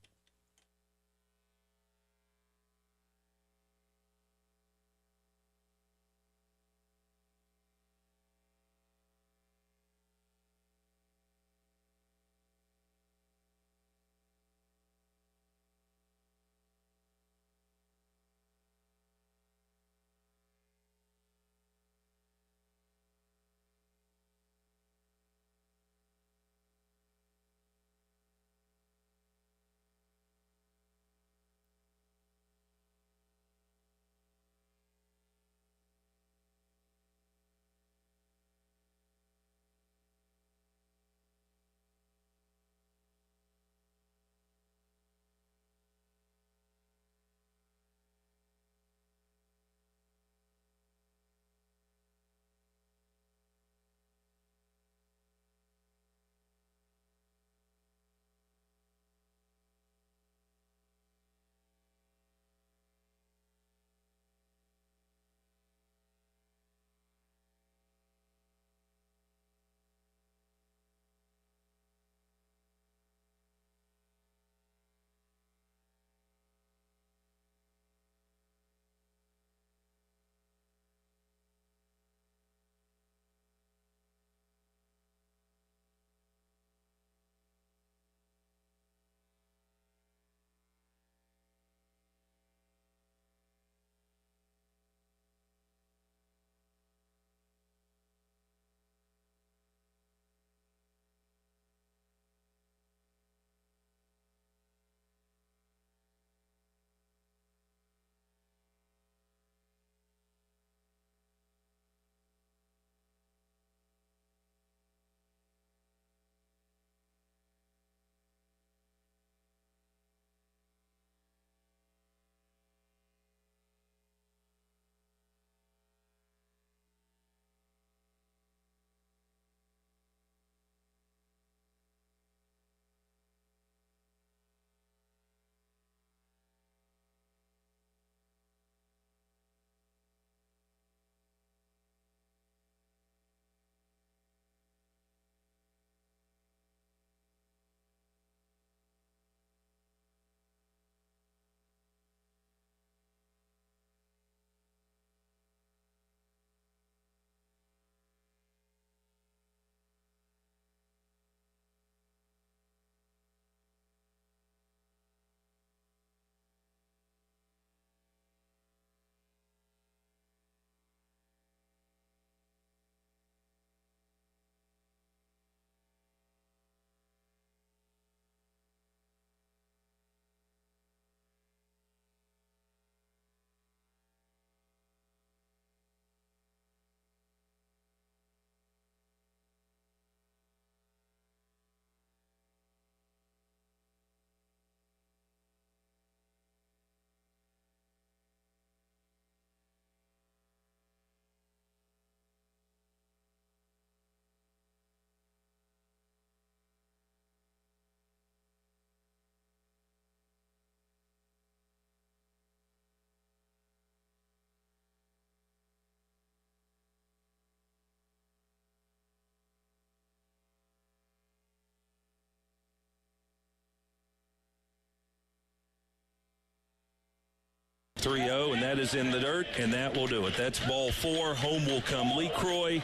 Speaker 6: 3-0, and that is in the dirt, and that will do it. That's ball 4. Home will come Lee Croy.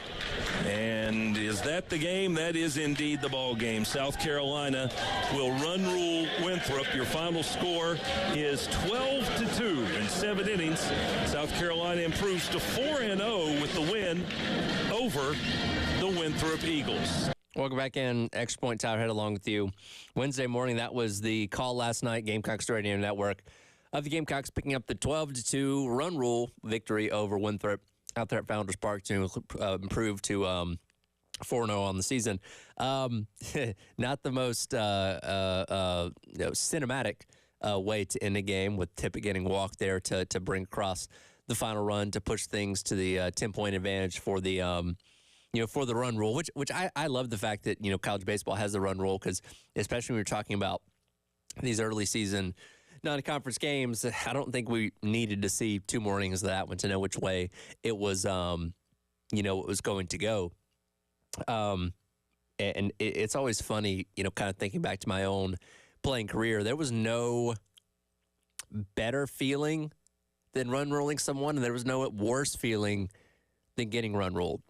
Speaker 6: And is that the game? That is indeed the ball game. South Carolina will run rule Winthrop. Your final score is 12-2 in 7 innings. South Carolina improves to 4-0 with the win over the Winthrop Eagles.
Speaker 1: Welcome back in. Extra Point Tyler Head along with you. Wednesday morning, that was the call last night, Gamecocks Radio Network, of the Gamecocks picking up the 12-2 run rule victory over Winthrop out there at Founders Park to improve to 4-0 on the season. Not the most cinematic way to end a game, with Tippett getting walked there to bring across the final run to push things to the 10-point advantage for the for the run rule, which I love the fact that, college baseball has the run rule, because especially when you're talking about these early season non-conference games, I don't think we needed to see 2 more innings of that one to know which way it was, it was going to go. And it's always funny, kind of thinking back to my own playing career. There was no better feeling than run ruling someone, and there was no worse feeling than getting run ruled.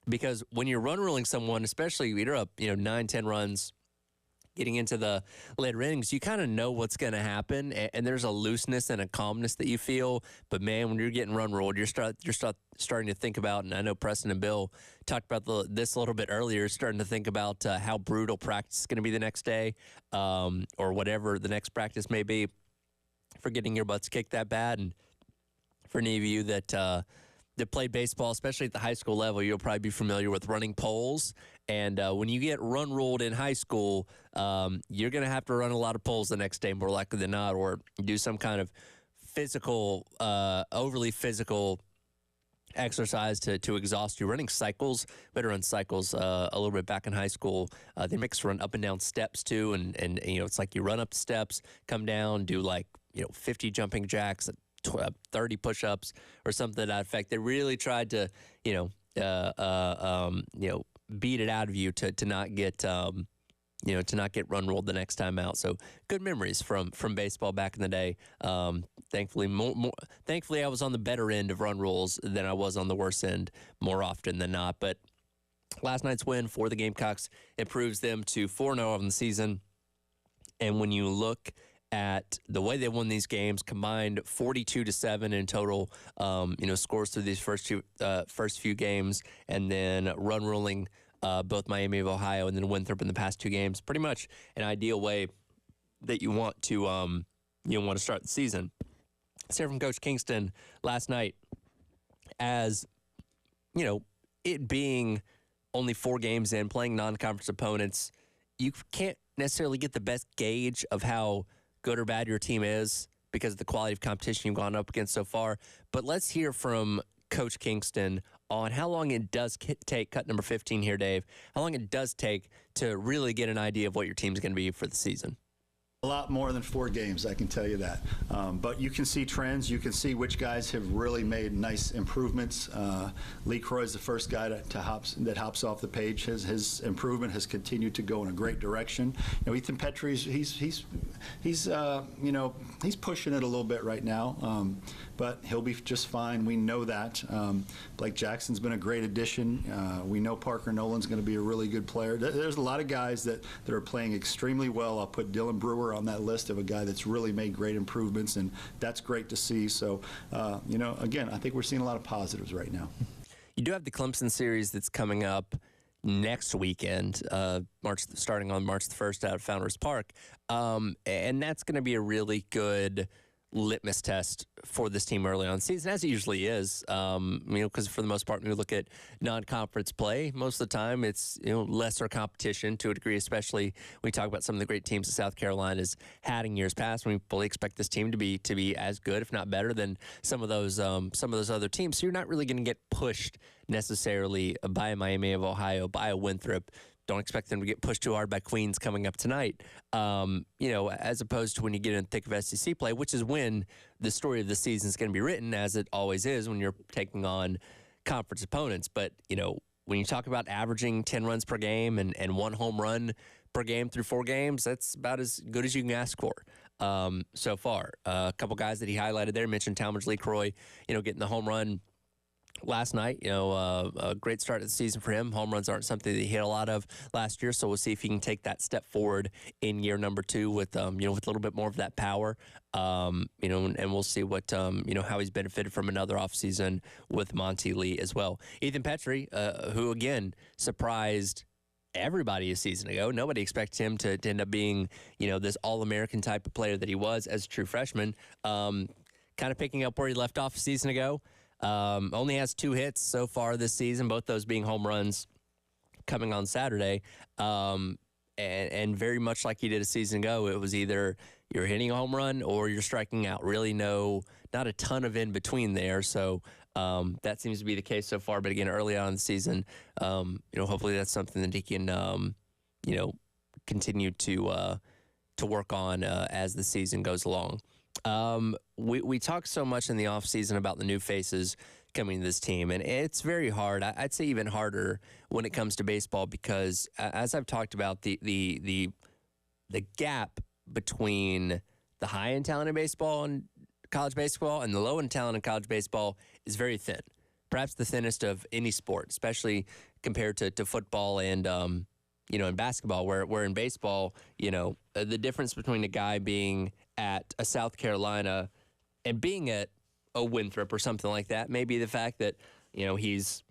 Speaker 1: Because when you're run ruling someone, especially you're up, 9-10 runs, getting into the later innings, you kind of know what's going to happen, and there's a looseness and a calmness that you feel. But man, when you're getting run ruled, you're starting to think about, and I know Preston and Bill talked about this a little bit earlier, starting to think about how brutal practice is going to be the next day, or whatever the next practice may be, for getting your butts kicked that bad. And for any of you that played baseball, especially at the high school level, you'll probably be familiar with running poles. And when you get run ruled in high school, you're going to have to run a lot of poles the next day, more likely than not, or do some kind of physical, overly physical exercise to exhaust you. Running cycles, better run cycles a little bit back in high school. They make us run up and down steps too, and it's like you run up the steps, come down, do 50 jumping jacks, 30 push-ups or something to that effect. They really tried to, beat it out of you to not get, to not get run ruled the next time out. So good memories from baseball back in the day. Thankfully, thankfully I was on the better end of run rules than I was on the worse end more often than not. But last night's win for the Gamecocks improves them to 4-0 on the season. And when you look at the way they won these games, combined 42-7 in total, scores through these first few games, and then run ruling both Miami of Ohio and then Winthrop in the past 2 games. Pretty much an ideal way that you want to start the season. Let's hear from Coach Kingston last night. As it being only 4 games in, playing non-conference opponents, you can't necessarily get the best gauge of how good or bad your team is because of the quality of competition you've gone up against so far. But let's hear from Coach Kingston on how long it does take, cut number 15 here, Dave, how long it does take to really get an idea of what your team's going to be for the season.
Speaker 7: A lot more than 4 games, I can tell you that. But you can see trends. You can see which guys have really made nice improvements. Lee Croy is the first guy that hops off the page. His improvement has continued to go in a great direction. Ethan Petrie, he's pushing it a little bit right now, but he'll be just fine. We know that. Blake Jackson's been a great addition. We know Parker Nolan's going to be a really good player. There's a lot of guys that are playing extremely well. I'll put Dylan Brewer on that list of a guy that's really made great improvements, and that's great to see. So, again, I think we're seeing a lot of positives right now.
Speaker 1: You do have the Clemson series that's coming up next weekend, starting on March the 1st out at Founders Park, and that's going to be a really good litmus test for this team early on the season, as it usually is. Because for the most part, when we look at non-conference play, most of the time it's lesser competition to a degree, especially when we talk about some of the great teams that South Carolina's had in years past. We fully expect this team to be as good, if not better, than some of those other teams. So you're not really going to get pushed necessarily by a Miami of Ohio, by a Winthrop. Don't expect them to get pushed too hard by Queens coming up tonight, as opposed to when you get in the thick of SEC play, which is when the story of the season is going to be written, as it always is when you're taking on conference opponents. But, when you talk about averaging 10 runs per game and 1 home run per game through 4 games, that's about as good as you can ask for. so far. A couple guys that he highlighted there, mentioned Talmadge LeCroy, getting the home run last night. A great start to the season for him. Home runs aren't something that he hit a lot of last year, so we'll see if he can take that step forward in year number 2 with with a little bit more of that power. And we'll see what how he's benefited from another offseason with Monty Lee as well. Ethan Petrie, who again surprised everybody a season ago. Nobody expected him to end up being this All-American type of player that he was as a true freshman. Kind of picking up where he left off a season ago. Only has 2 hits so far this season, both those being home runs coming on Saturday. And very much like he did a season ago, it was either you're hitting a home run or you're striking out. Really not a ton of in between there. So that seems to be the case so far. But again, early on in the season, hopefully that's something that he can, continue to work on as the season goes along. We talk so much in the offseason about the new faces coming to this team, and it's very hard. I'd say even harder when it comes to baseball because, as I've talked about, the gap between the high-end talent in baseball and college baseball and the low-end talent in college baseball is very thin, perhaps the thinnest of any sport, especially compared to football and in basketball, where in baseball, the difference between a guy being at a South Carolina and being at a Winthrop or something like that may be the fact that, he's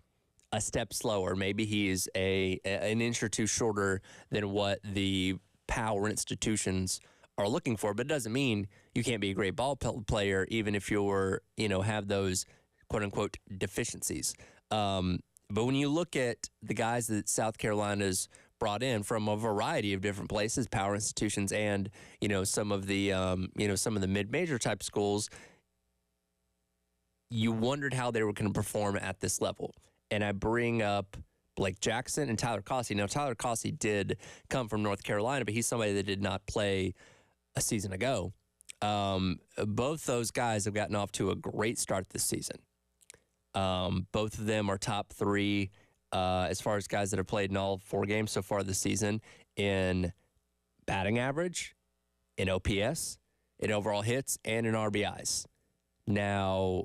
Speaker 1: a step slower. Maybe he's an inch or two shorter than what the power institutions are looking for. But it doesn't mean you can't be a great ball player, even if you're, have those quote unquote deficiencies. But when you look at the guys that South Carolina's brought in from a variety of different places, power institutions, and some of the mid-major type schools, you wondered how they were going to perform at this level. And I bring up Blake Jackson and Tyler Cossey. Now, Tyler Cossey did come from North Carolina, but he's somebody that did not play a season ago. Both those guys have gotten off to a great start this season. Both of them are top 3 as far as guys that have played in all 4 games so far this season in batting average, in OPS, in overall hits, and in RBIs. Now,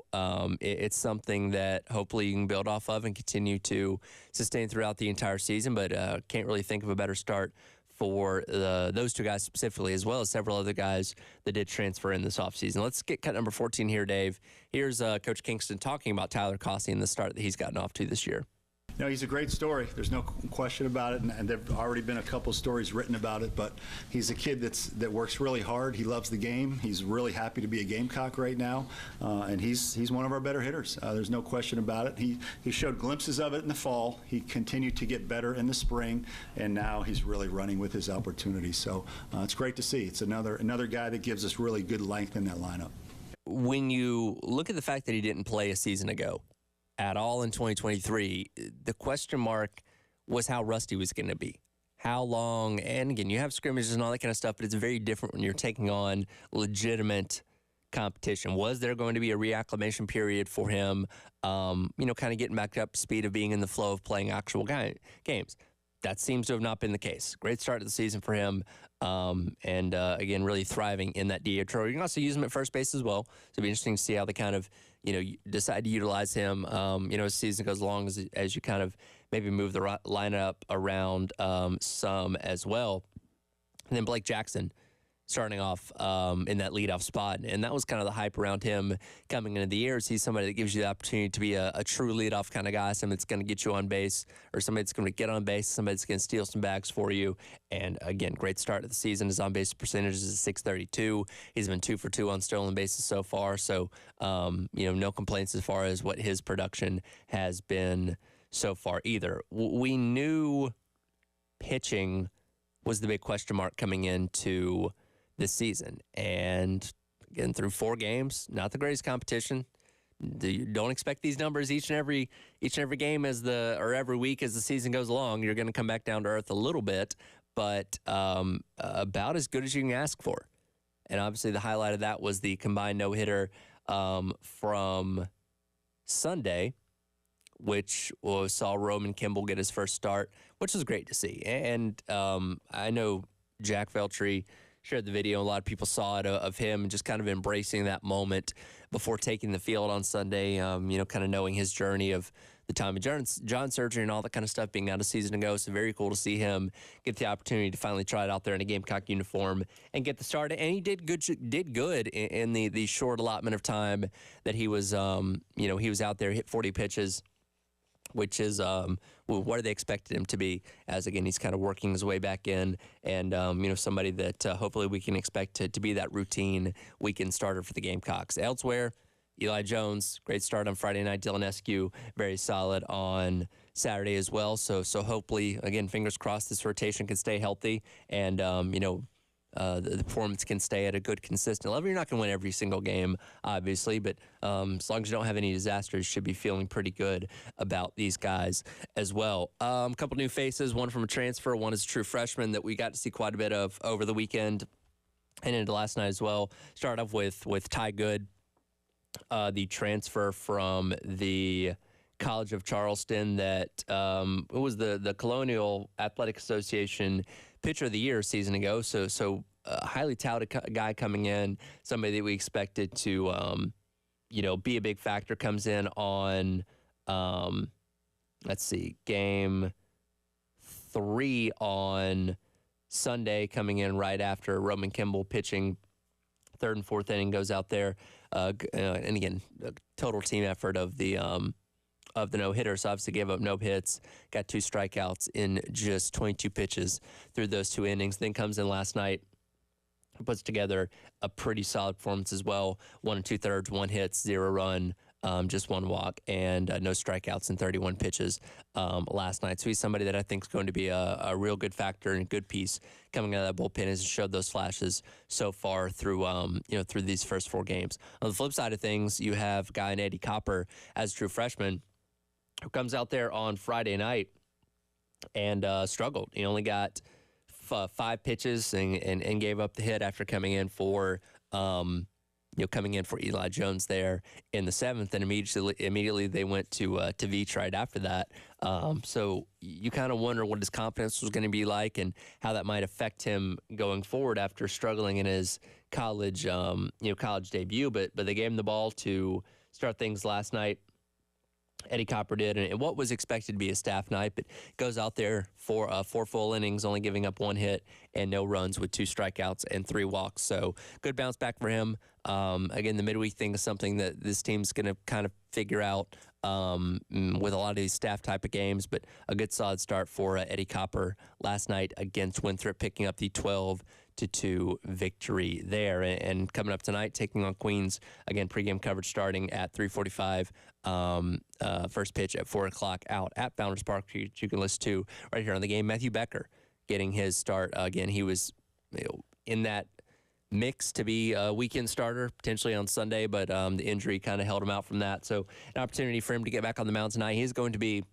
Speaker 1: it's something that hopefully you can build off of and continue to sustain throughout the entire season, but can't really think of a better start for those 2 guys specifically, as well as several other guys that did transfer in this offseason. Let's get cut number 14 here, Dave. Here's Coach Kingston talking about Tyler Cossey and the start that he's gotten off to this year.
Speaker 7: No, he's a great story. There's no question about it, and there've already been a couple stories written about it. But he's a kid that works really hard. He loves the game. He's really happy to be a Gamecock right now, and he's one of our better hitters. There's no question about it. He showed glimpses of it in the fall. He continued to get better in the spring, and now he's really running with his opportunities. So it's great to see. It's another guy that gives us really good length in that lineup.
Speaker 1: When you look at the fact that he didn't play a season ago at all in 2023, the question mark was how rusty was going to be. How long, and again, you have scrimmages and all that kind of stuff, but it's very different when you're taking on legitimate competition. Was there going to be a reacclimation period for him, kind of getting back up to speed of being in the flow of playing actual games? That seems to have not been the case. Great start to the season for him, and again, really thriving in that DH role. You can also use him at first base as well, so it'll be interesting to see how they kind of decide to utilize him, as the season goes along, as you kind of maybe move the lineup around some as well. And then Blake Jackson starting off in that leadoff spot. And that was kind of the hype around him coming into the year. He's somebody that gives you the opportunity to be a true leadoff kind of guy, somebody that's going to get you on base, or somebody that's going to get on base, somebody that's going to steal some bags for you. And again, great start to the season. His on-base percentage is .632. He's been 2 for 2 on stolen bases so far. So, no complaints as far as what his production has been so far either. We knew pitching was the big question mark coming into this season. And again, through 4 games, not the greatest competition. Don't expect these numbers each and every game or every week as the season goes along. You're going to come back down to earth a little bit, but about as good as you can ask for. And obviously the highlight of that was the combined no-hitter from Sunday, which saw Roman Kimball get his first start, which was great to see. And I know Jack Veltri shared the video. A lot of people saw it of him just kind of embracing that moment before taking the field on Sunday. Kind of knowing his journey of the Tommy John surgery and all that kind of stuff being out a season ago. So very cool to see him get the opportunity to finally try it out there in a Gamecock uniform and get the start. And he did good in the short allotment of time that he was he was out there, hit 40 pitches, which is what they expected him to be, as again he's kind of working his way back in, and somebody that hopefully we can expect to be that routine weekend starter for the Gamecocks. Elsewhere, Eli Jones, great start on Friday night. Dylan Eskew, very solid on Saturday as well. So hopefully, again, fingers crossed, this rotation can stay healthy, and the performance can stay at a good, consistent level. You're not going to win every single game, obviously, but as long as you don't have any disasters, you should be feeling pretty good about these guys as well. A couple new faces, one from a transfer, one is a true freshman that we got to see quite a bit of over the weekend and into last night as well. Start off with Ty Good, the transfer from the College of Charleston that it was the Colonial Athletic Association Pitcher of the Year a season ago. So a highly touted guy coming in, somebody that we expected to be a big factor. Comes in on game 3 on Sunday, coming in right after Roman Kimball pitching third and fourth inning, goes out there. And again, a total team effort of the no-hitter. So obviously gave up no hits, got 2 strikeouts in just 22 pitches through those 2 innings. Then comes in last night, puts together a pretty solid performance as well. 1 2/3, 1 hit, 0 run, just 1 walk, and no strikeouts in 31 pitches last night. So he's somebody that I think is going to be a real good factor and a good piece coming out of that bullpen, as showed those flashes so far through through these first 4 games. On the flip side of things, you have a guy in Eddie Copper as a true freshman, who comes out there on Friday night and struggled. He only got 5 pitches and gave up the hit after coming in for Eli Jones there in the 7th, and immediately they went to Veach right after that. So you kind of wonder what his confidence was going to be like and how that might affect him going forward after struggling in his college debut. But they gave him the ball to start things last night. Eddie Copper did, and what was expected to be a staff night, but goes out there for 4 full innings, only giving up 1 hit and no runs with 2 strikeouts and 3 walks. So good bounce back for him. Again, the midweek thing is something that this team's going to kind of figure out with a lot of these staff type of games, but a good solid start for Eddie Copper last night against Winthrop, picking up the 12-2 victory there. And coming up tonight, taking on Queens. Again, pregame coverage starting at 3:45. First pitch at 4 o'clock out at Founders Park. You can listen to right here on the game. Matthew Becker getting his start. Again, he was in that mix to be a weekend starter potentially on Sunday, but the injury kind of held him out from that. So an opportunity for him to get back on the mound tonight. He's going to be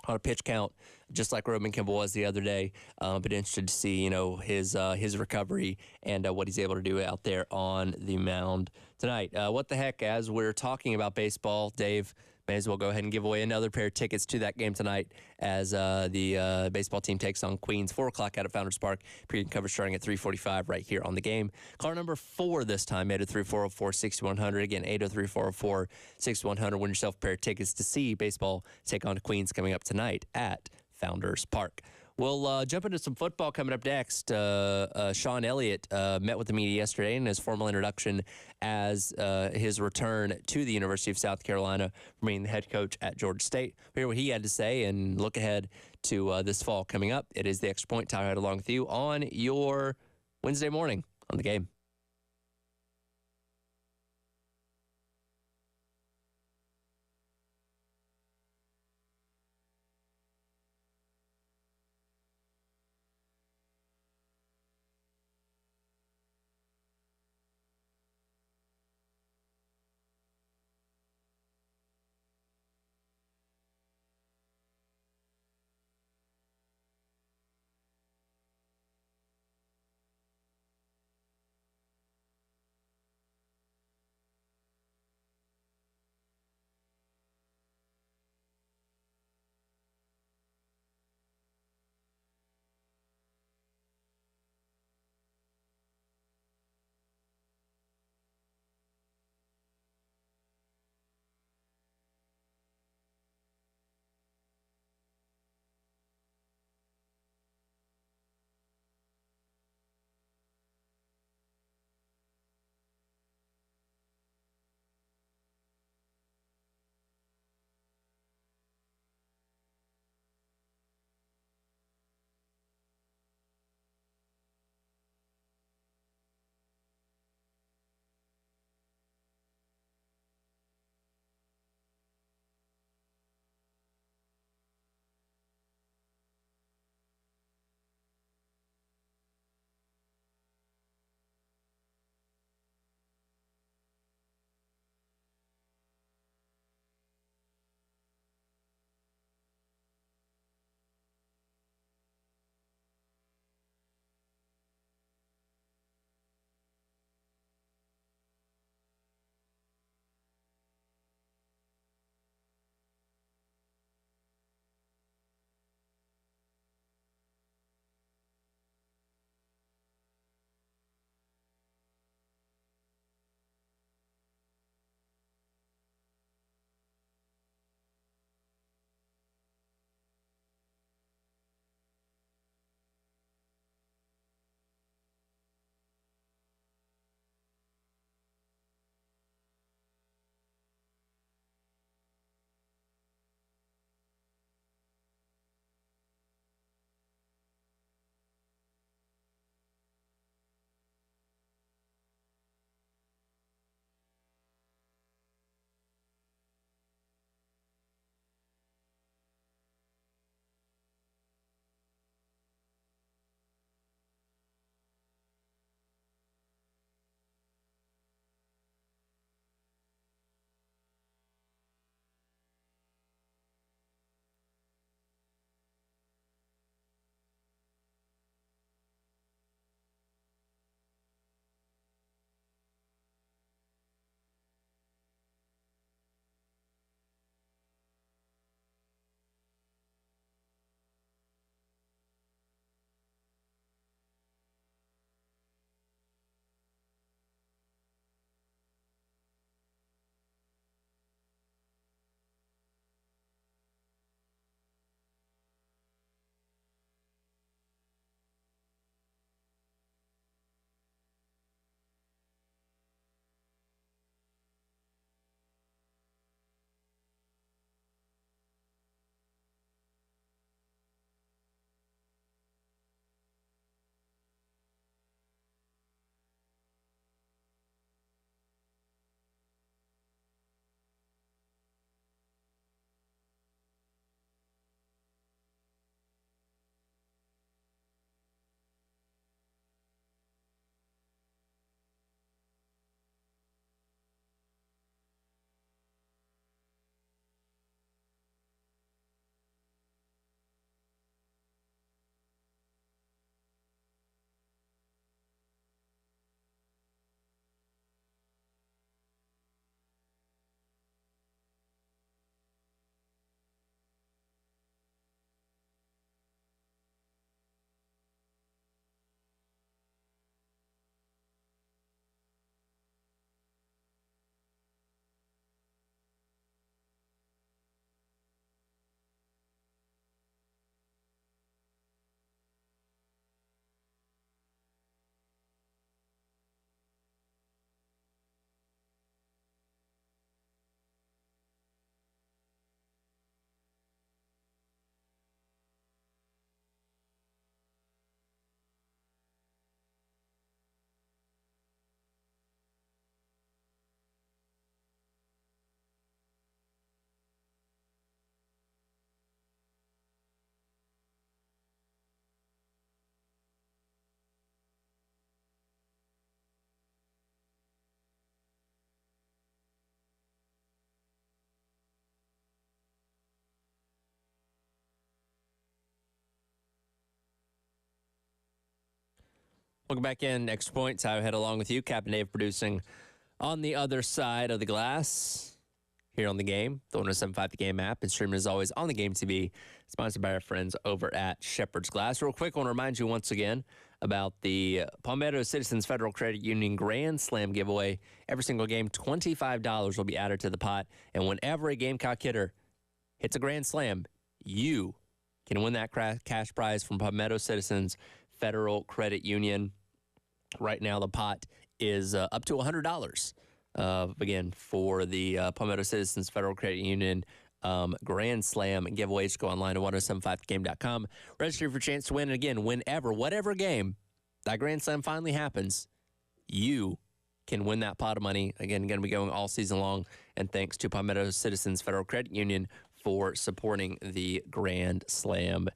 Speaker 1: on a pitch count, just like Roman Kimball was the other day. But interested to see, his recovery and what he's able to do out there on the mound tonight. What the heck, as we're talking about baseball, Dave, may as well go ahead and give away another pair of tickets to that game tonight as the baseball team takes on Queens, 4 o'clock out at Founders Park. Pre coverage starting at 3:45 right here on the game. Caller number 4 this time, 803-404-6100. Again, 803-404-6100. Win yourself a pair of tickets to see baseball take on Queens coming up tonight at Founders Park. We'll jump into some football coming up next. Sean Elliott met with the media yesterday in his formal introduction as his return to the University of South Carolina, remaining the head coach at Georgia State. Hear what he had to say and look ahead to this fall coming up. It is the Extra Point. Tyler Hyde along with you on your Wednesday morning on the game. Welcome back in. Extra Points. I head along with you, Captain Dave, producing on the other side of the glass here on The Game, the 107.5 The Game app, and streaming as always on The Game TV, sponsored by our friends over at Shepherd's Glass. Real quick, I want to remind you once again about the Palmetto Citizens Federal Credit Union Grand Slam giveaway. Every single game, $25 will be added to the pot, and whenever a Gamecock hitter hits a Grand Slam, you can win that cash prize from Palmetto Citizens Federal Credit Union. Right now, the pot is up to $100. Again, for the Palmetto Citizens Federal Credit Union Grand Slam giveaways. Go online to 1075thegame.com. Register for a chance to win. And again, whatever game that Grand Slam finally happens, you can win that pot of money. Again, going to be going all season long. And thanks to Palmetto Citizens Federal Credit Union for supporting the Grand Slam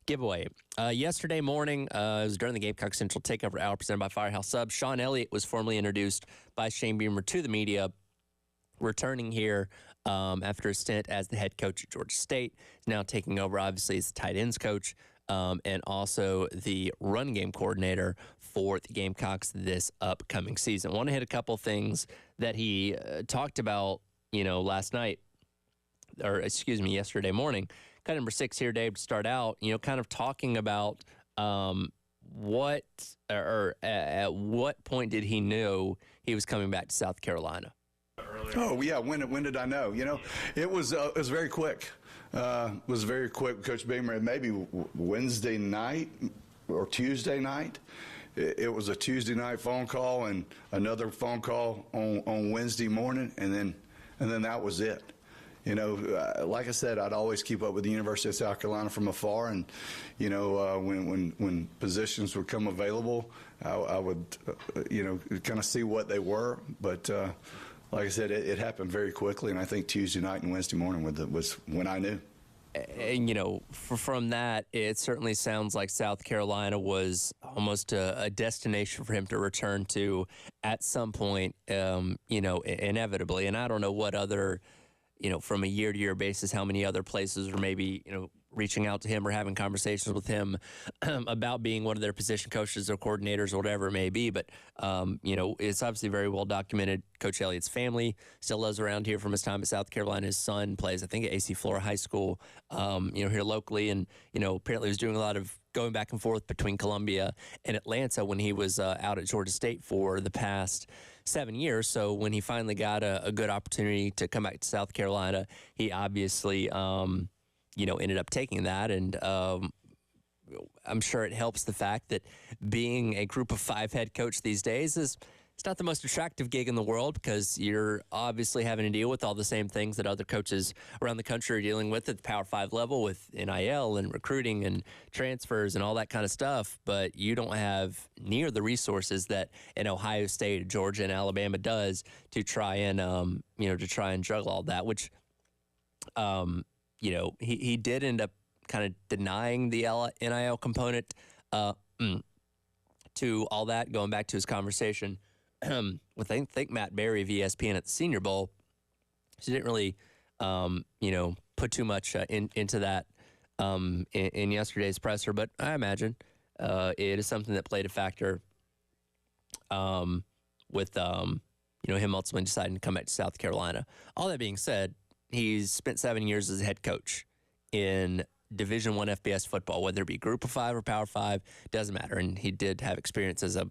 Speaker 1: giveaway. Yesterday morning, it was during the Gamecock Central Takeover Hour presented by Firehouse Subs. Sean Elliott was formally introduced by Shane Beamer to the media, returning here after a stint as the head coach at Georgia State. He's now taking over, obviously, as the tight ends coach and also the run game coordinator for the Gamecocks this upcoming season. I want to hit a couple things that he talked about, last night, or excuse me, yesterday morning. Cut number 6 here, Dave, to start out, kind of talking about at what point did he know he was coming back to South Carolina?
Speaker 8: Oh, yeah. When did I know? It was very quick. It was very quick. Coach Beamer, maybe Wednesday night or Tuesday night. It was a Tuesday night phone call and another phone call on Wednesday morning, and then that was it. Like I said, I'd always keep up with the University of South Carolina from afar, and when positions would come available, I would kind of see what they were. But like I said, it happened very quickly, and I think Tuesday night and Wednesday morning was when I knew.
Speaker 1: And from that, it certainly sounds like South Carolina was almost a destination for him to return to at some point, inevitably. And I don't know what other, from a year-to-year basis, how many other places were maybe, reaching out to him or having conversations with him about being one of their position coaches or coordinators or whatever it may be. But, it's obviously very well documented. Coach Elliott's family still lives around here from his time at South Carolina. His son plays, I think, at AC Flora High School, here locally. And, apparently was doing a lot of going back and forth between Columbia and Atlanta when he was out at Georgia State for the past 7 years. So when he finally got a good opportunity to come back to South Carolina, he obviously, ended up taking that. And I'm sure it helps the fact that being a group of 5 head coach these days it's not the most attractive gig in the world, because you're obviously having to deal with all the same things that other coaches around the country are dealing with at the Power 5 level with NIL and recruiting and transfers and all that kind of stuff. But you don't have near the resources that an Ohio State, Georgia, and Alabama does to try and juggle all that, which, he did end up kind of denying the NIL component to all that, going back to his conversation with, I think, Matt Berry of ESPN at the Senior Bowl. He didn't really, put too much into that in yesterday's presser, but I imagine it is something that played a factor with, him ultimately deciding to come back to South Carolina. All that being said, he's spent 7 years as a head coach in Division I FBS football, whether it be Group of 5 or Power 5, doesn't matter. And he did have experience as a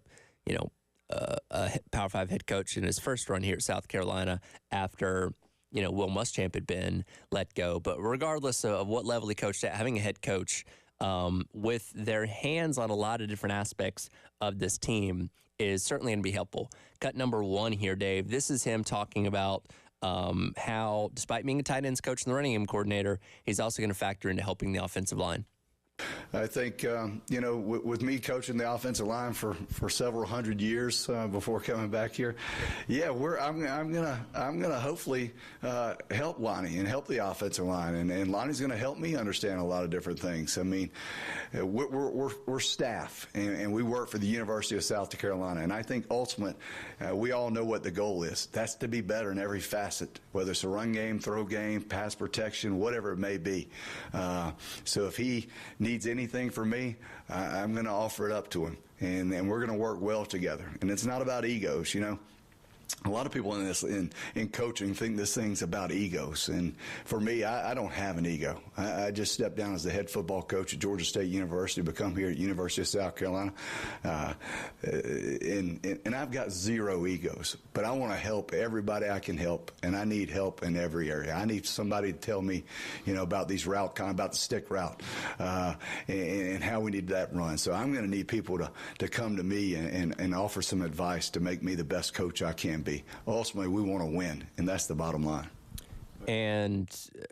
Speaker 1: Power 5 head coach in his first run here at South Carolina after, Will Muschamp had been let go. But regardless of what level he coached at, having a head coach with their hands on a lot of different aspects of this team is certainly going to be helpful. Cut number 1 here, Dave. This is him talking about how, despite being a tight ends coach and the running game coordinator, he's also going to factor into helping the offensive line.
Speaker 8: I think, with me coaching the offensive line for several hundred years before coming back here, I'm gonna hopefully help Lonnie and help the offensive line, and Lonnie's gonna help me understand a lot of different things. I mean, we're staff, and we work for the University of South Carolina, and I think ultimately we all know what the goal is. That's to be better in every facet, whether it's a run game, throw game, pass protection, whatever it may be. So if he needs anything anything for me, I'm going to offer it up to him, and we're going to work well together. And it's not about egos, you know. A lot of people in coaching think this thing's about egos, and for me, I don't have an ego. I just stepped down as the head football coach at Georgia State University, become here at University of South Carolina, and I've got zero egos. But I want to help everybody I can help, and I need help in every area. I need somebody to tell me, you know, about these about the stick route, and how we need that run. So I'm going to need people to come to me and offer some advice to make me the best coach I can be. Ultimately, we want to win, and that's the bottom line.
Speaker 1: And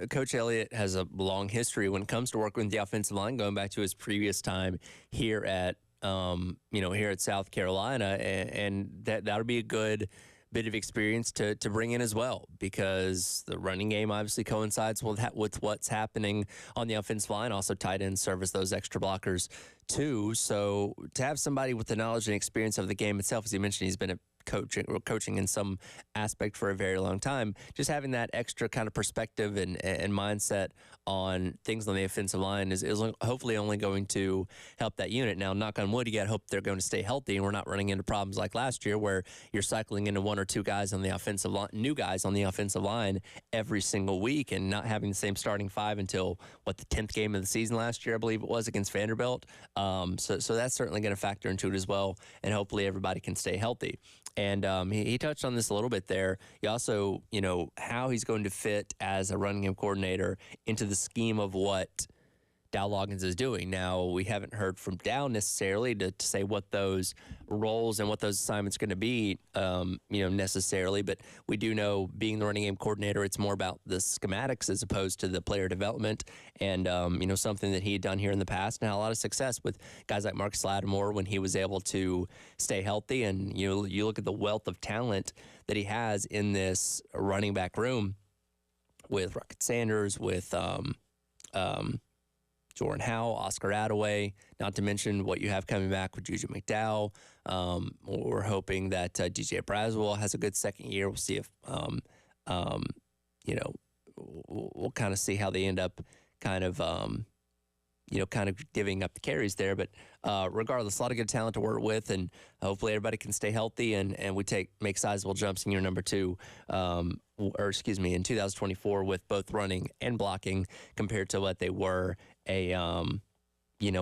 Speaker 1: Coach Elliott has a long history when it comes to working with the offensive line, going back to his previous time here at here at South Carolina, and that'll be a good bit of experience to bring in as well, because the running game obviously coincides with what's happening on the offensive line. Also, tight ends serve as those extra blockers too. So to have somebody with the knowledge and experience of the game itself, as you mentioned, he's been coaching in some aspect for a very long time. Just having that extra kind of perspective and mindset on things on the offensive line is hopefully only going to help that unit. Now, knock on wood, you got to hope they're going to stay healthy and we're not running into problems like last year where you're cycling into one or two guys on the offensive line, new guys on the offensive line every single week, and not having the same starting five until the 10th game of the season last year, I believe it was, against Vanderbilt. So that's certainly going to factor into it as well, and hopefully everybody can stay healthy. And he touched on this a little bit there. He also, how he's going to fit as a running game coordinator into the scheme of what Dow Loggins is doing. Now, we haven't heard from Dow necessarily to say what those roles and what those assignments are going to be, necessarily. But we do know, being the running game coordinator, it's more about the schematics as opposed to the player development. And, something that he had done here in the past and had a lot of success with guys like Marcus Lattimore when he was able to stay healthy. And, you look at the wealth of talent that he has in this running back room with Rocket Sanders, with Jordan Howell, Oscar Attaway, not to mention what you have coming back with Juju McDowell. We're hoping that DJ Braswell has a good second year. We'll see if, we'll kind of see how they end up kind of giving up the carries there. But regardless, a lot of good talent to work with, and hopefully everybody can stay healthy and we make sizable jumps in year number two, in 2024 with both running and blocking compared to what they were a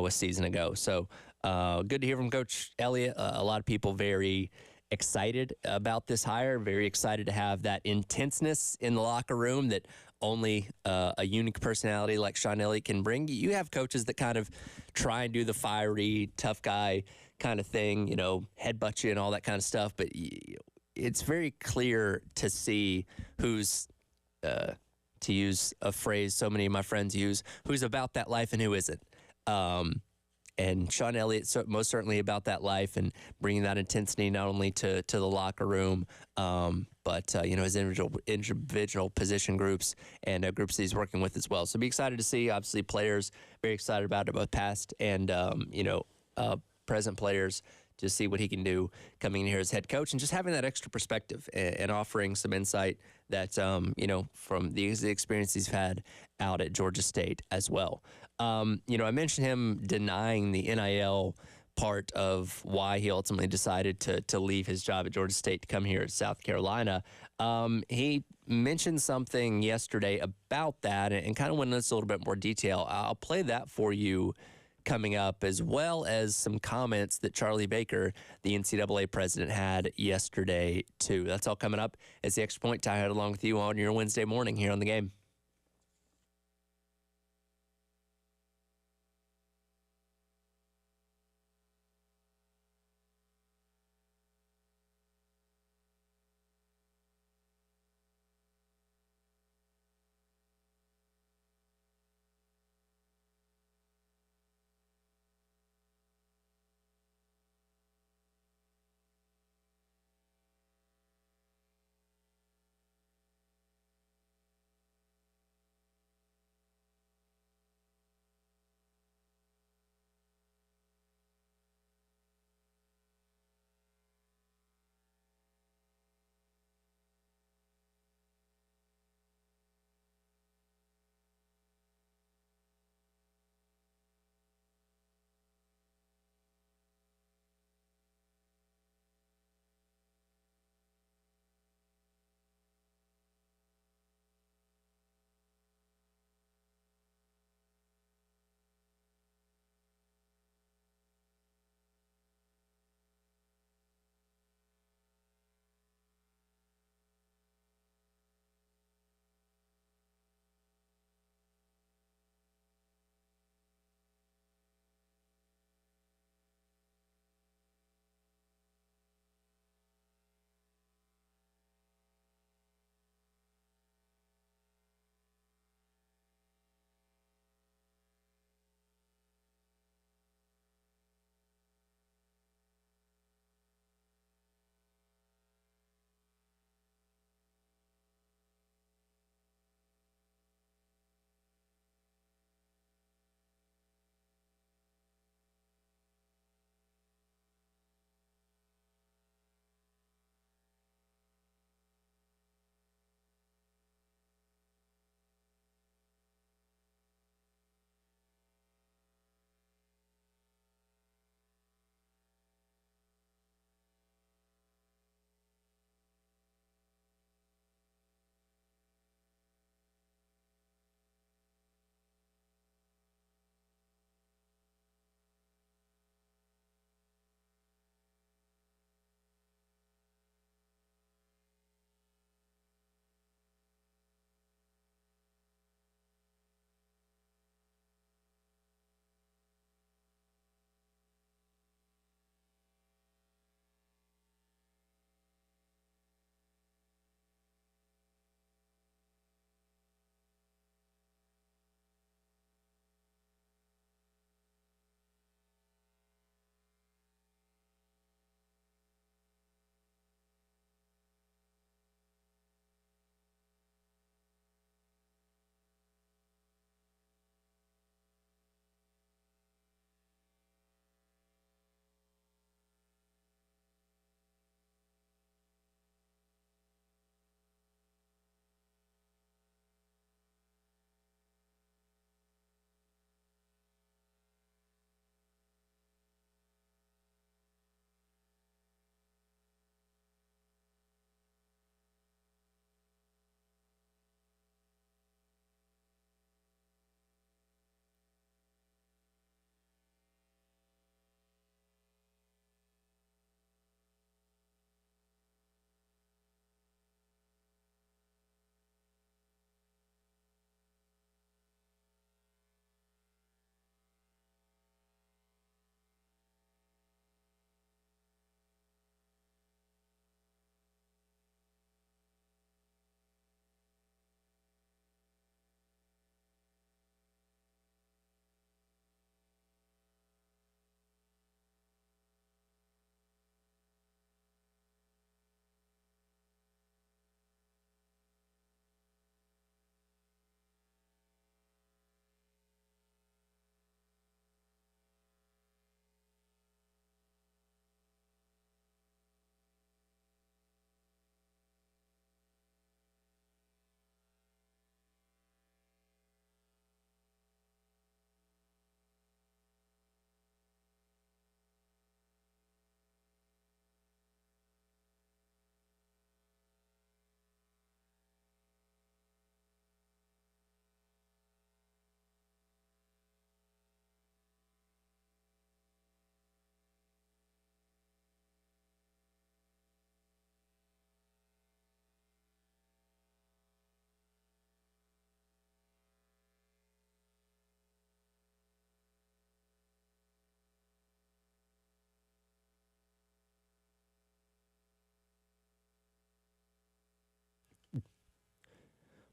Speaker 1: season ago. So good to hear from Coach Elliott. A lot of people very excited about this hire, very excited to have that intenseness in the locker room that only a unique personality like Sean Elliott can bring. You have coaches that kind of try and do the fiery, tough guy kind of thing, headbutt you and all that kind of stuff. But it's very clear to see who's, to use a phrase so many of my friends use, who's about that life and who isn't. And Sean Elliott most certainly about that life and bringing that intensity not only to the locker room, but his individual position groups and groups that he's working with as well. So be excited to see. Obviously, players very excited about it, both past and present players, to see what he can do coming in here as head coach and just having that extra perspective and offering some insight that from the experience he's had out at Georgia State as well. I mentioned him denying the NIL part of why he ultimately decided to leave his job at Georgia State to come here at South Carolina. He mentioned something yesterday about that and kind of went into this a little bit more detail. I'll play that for you coming up, as well as some comments that Charlie Baker, the NCAA president, had yesterday too. That's all coming up as the Extra Point. Ty Howard along with you on your Wednesday morning here on The Game.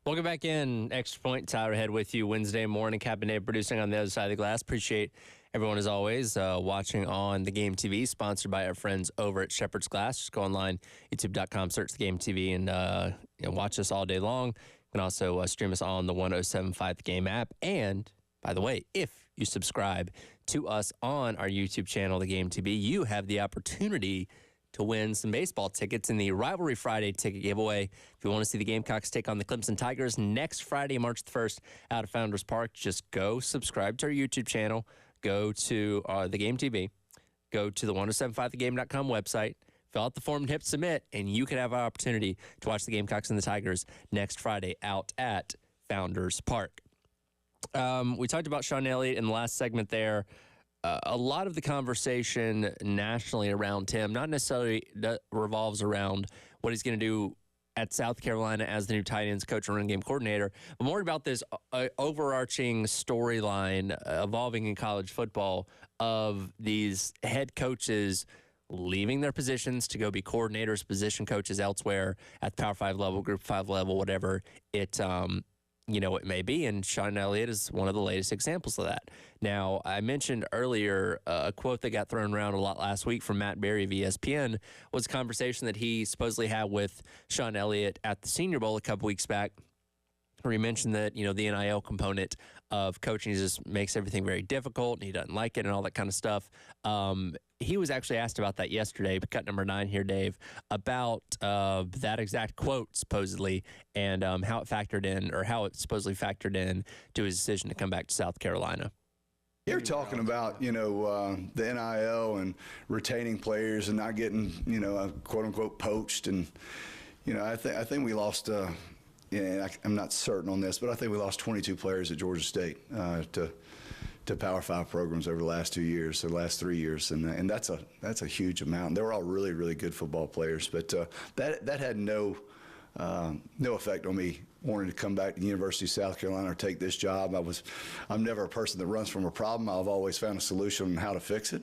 Speaker 1: Welcome back in. Extra Point, Tyler Head with you Wednesday morning. Captain Dave producing on the other side of the glass. Appreciate everyone, as always, watching on The Game TV, sponsored by our friends over at Shepherd's Glass. Just go online, youtube.com, search The Game TV, and watch us all day long. You can also stream us on the 107.5 The Game app. And, by the way, if you subscribe to us on our YouTube channel, The Game TV, you have the opportunity to win some baseball tickets in the Rivalry Friday ticket giveaway. If you want to see the Gamecocks take on the Clemson Tigers next Friday, March the 1st, out of Founders Park, just go subscribe to our YouTube channel, go to The Game TV, go to the 1075thegame.com website, fill out the form and hit submit, and you can have an opportunity to watch the Gamecocks and the Tigers next Friday out at Founders Park. We talked about Sean Elliott in the last segment there. A lot of the conversation nationally around Tim not necessarily revolves around what he's going to do at South Carolina as the new tight ends coach and run game coordinator, but more about this overarching storyline evolving in college football of these head coaches leaving their positions to go be coordinators, position coaches elsewhere at the Power 5 level, Group 5 level, whatever it it may be, and Sean Elliott is one of the latest examples of that. Now, I mentioned earlier a quote that got thrown around a lot last week from Matt Berry of ESPN was a conversation that he supposedly had with Sean Elliott at the Senior Bowl a couple weeks back, where he mentioned that, the NIL component of coaching just makes everything very difficult, and he doesn't like it and all that kind of stuff. He was actually asked about that yesterday, but cut number 9 here, Dave, about that exact quote, supposedly, and how it factored in, or how it supposedly factored in to his decision to come back to South Carolina.
Speaker 8: You're talking about, the NIL and retaining players and not getting, quote unquote poached. And, I think we lost, I'm not certain on this, but I think we lost 22 players at Georgia State to Power 5 programs over the last 2 years, or the last 3 years, and that's a huge amount. They were all really, really good football players, but that had no effect on me wanting to come back to the University of South Carolina or take this job. I'm never a person that runs from a problem. I've always found a solution on how to fix it.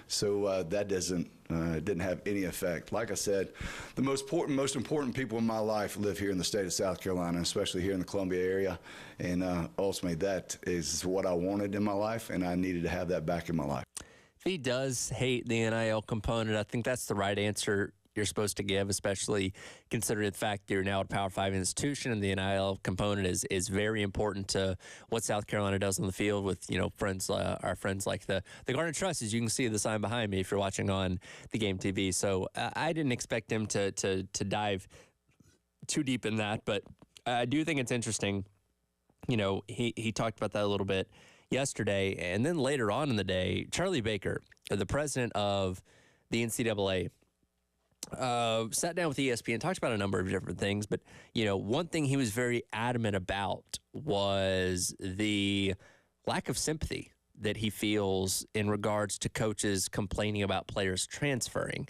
Speaker 8: So that didn't have any effect. Like I said, the most important people in my life live here in the state of South Carolina, especially here in the Columbia area. And ultimately, that is what I wanted in my life, and I needed to have that back in my life.
Speaker 1: If he does hate the NIL component, I think that's the right answer you're supposed to give, especially considering the fact that you're now at a Power 5 institution, and the NIL component is very important to what South Carolina does on the field with, our friends like the Garnet Trust, as you can see the sign behind me if you're watching on the Game TV. So I didn't expect him to dive too deep in that, but I do think it's interesting. He talked about that a little bit yesterday, and then later on in the day, Charlie Baker, the president of the NCAA, sat down with ESPN, talked about a number of different things, but one thing he was very adamant about was the lack of sympathy that he feels in regards to coaches complaining about players transferring.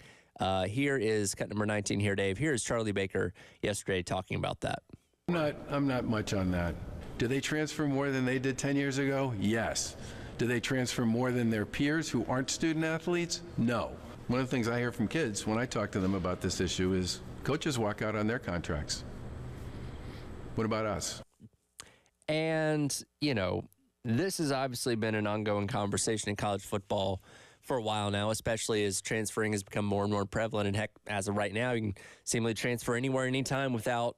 Speaker 1: Here is cut number 19 here, Dave. Here is Charlie Baker yesterday talking about that.
Speaker 9: I'm not much on that. Do they transfer more than they did 10 years ago? Yes. Do they transfer more than their peers who aren't student athletes? No. One of the things I hear from kids when I talk to them about this issue is coaches walk out on their contracts. What about us?
Speaker 1: And, this has obviously been an ongoing conversation in college football for a while now, especially as transferring has become more and more prevalent. And heck, as of right now, you can seemingly transfer anywhere, anytime without,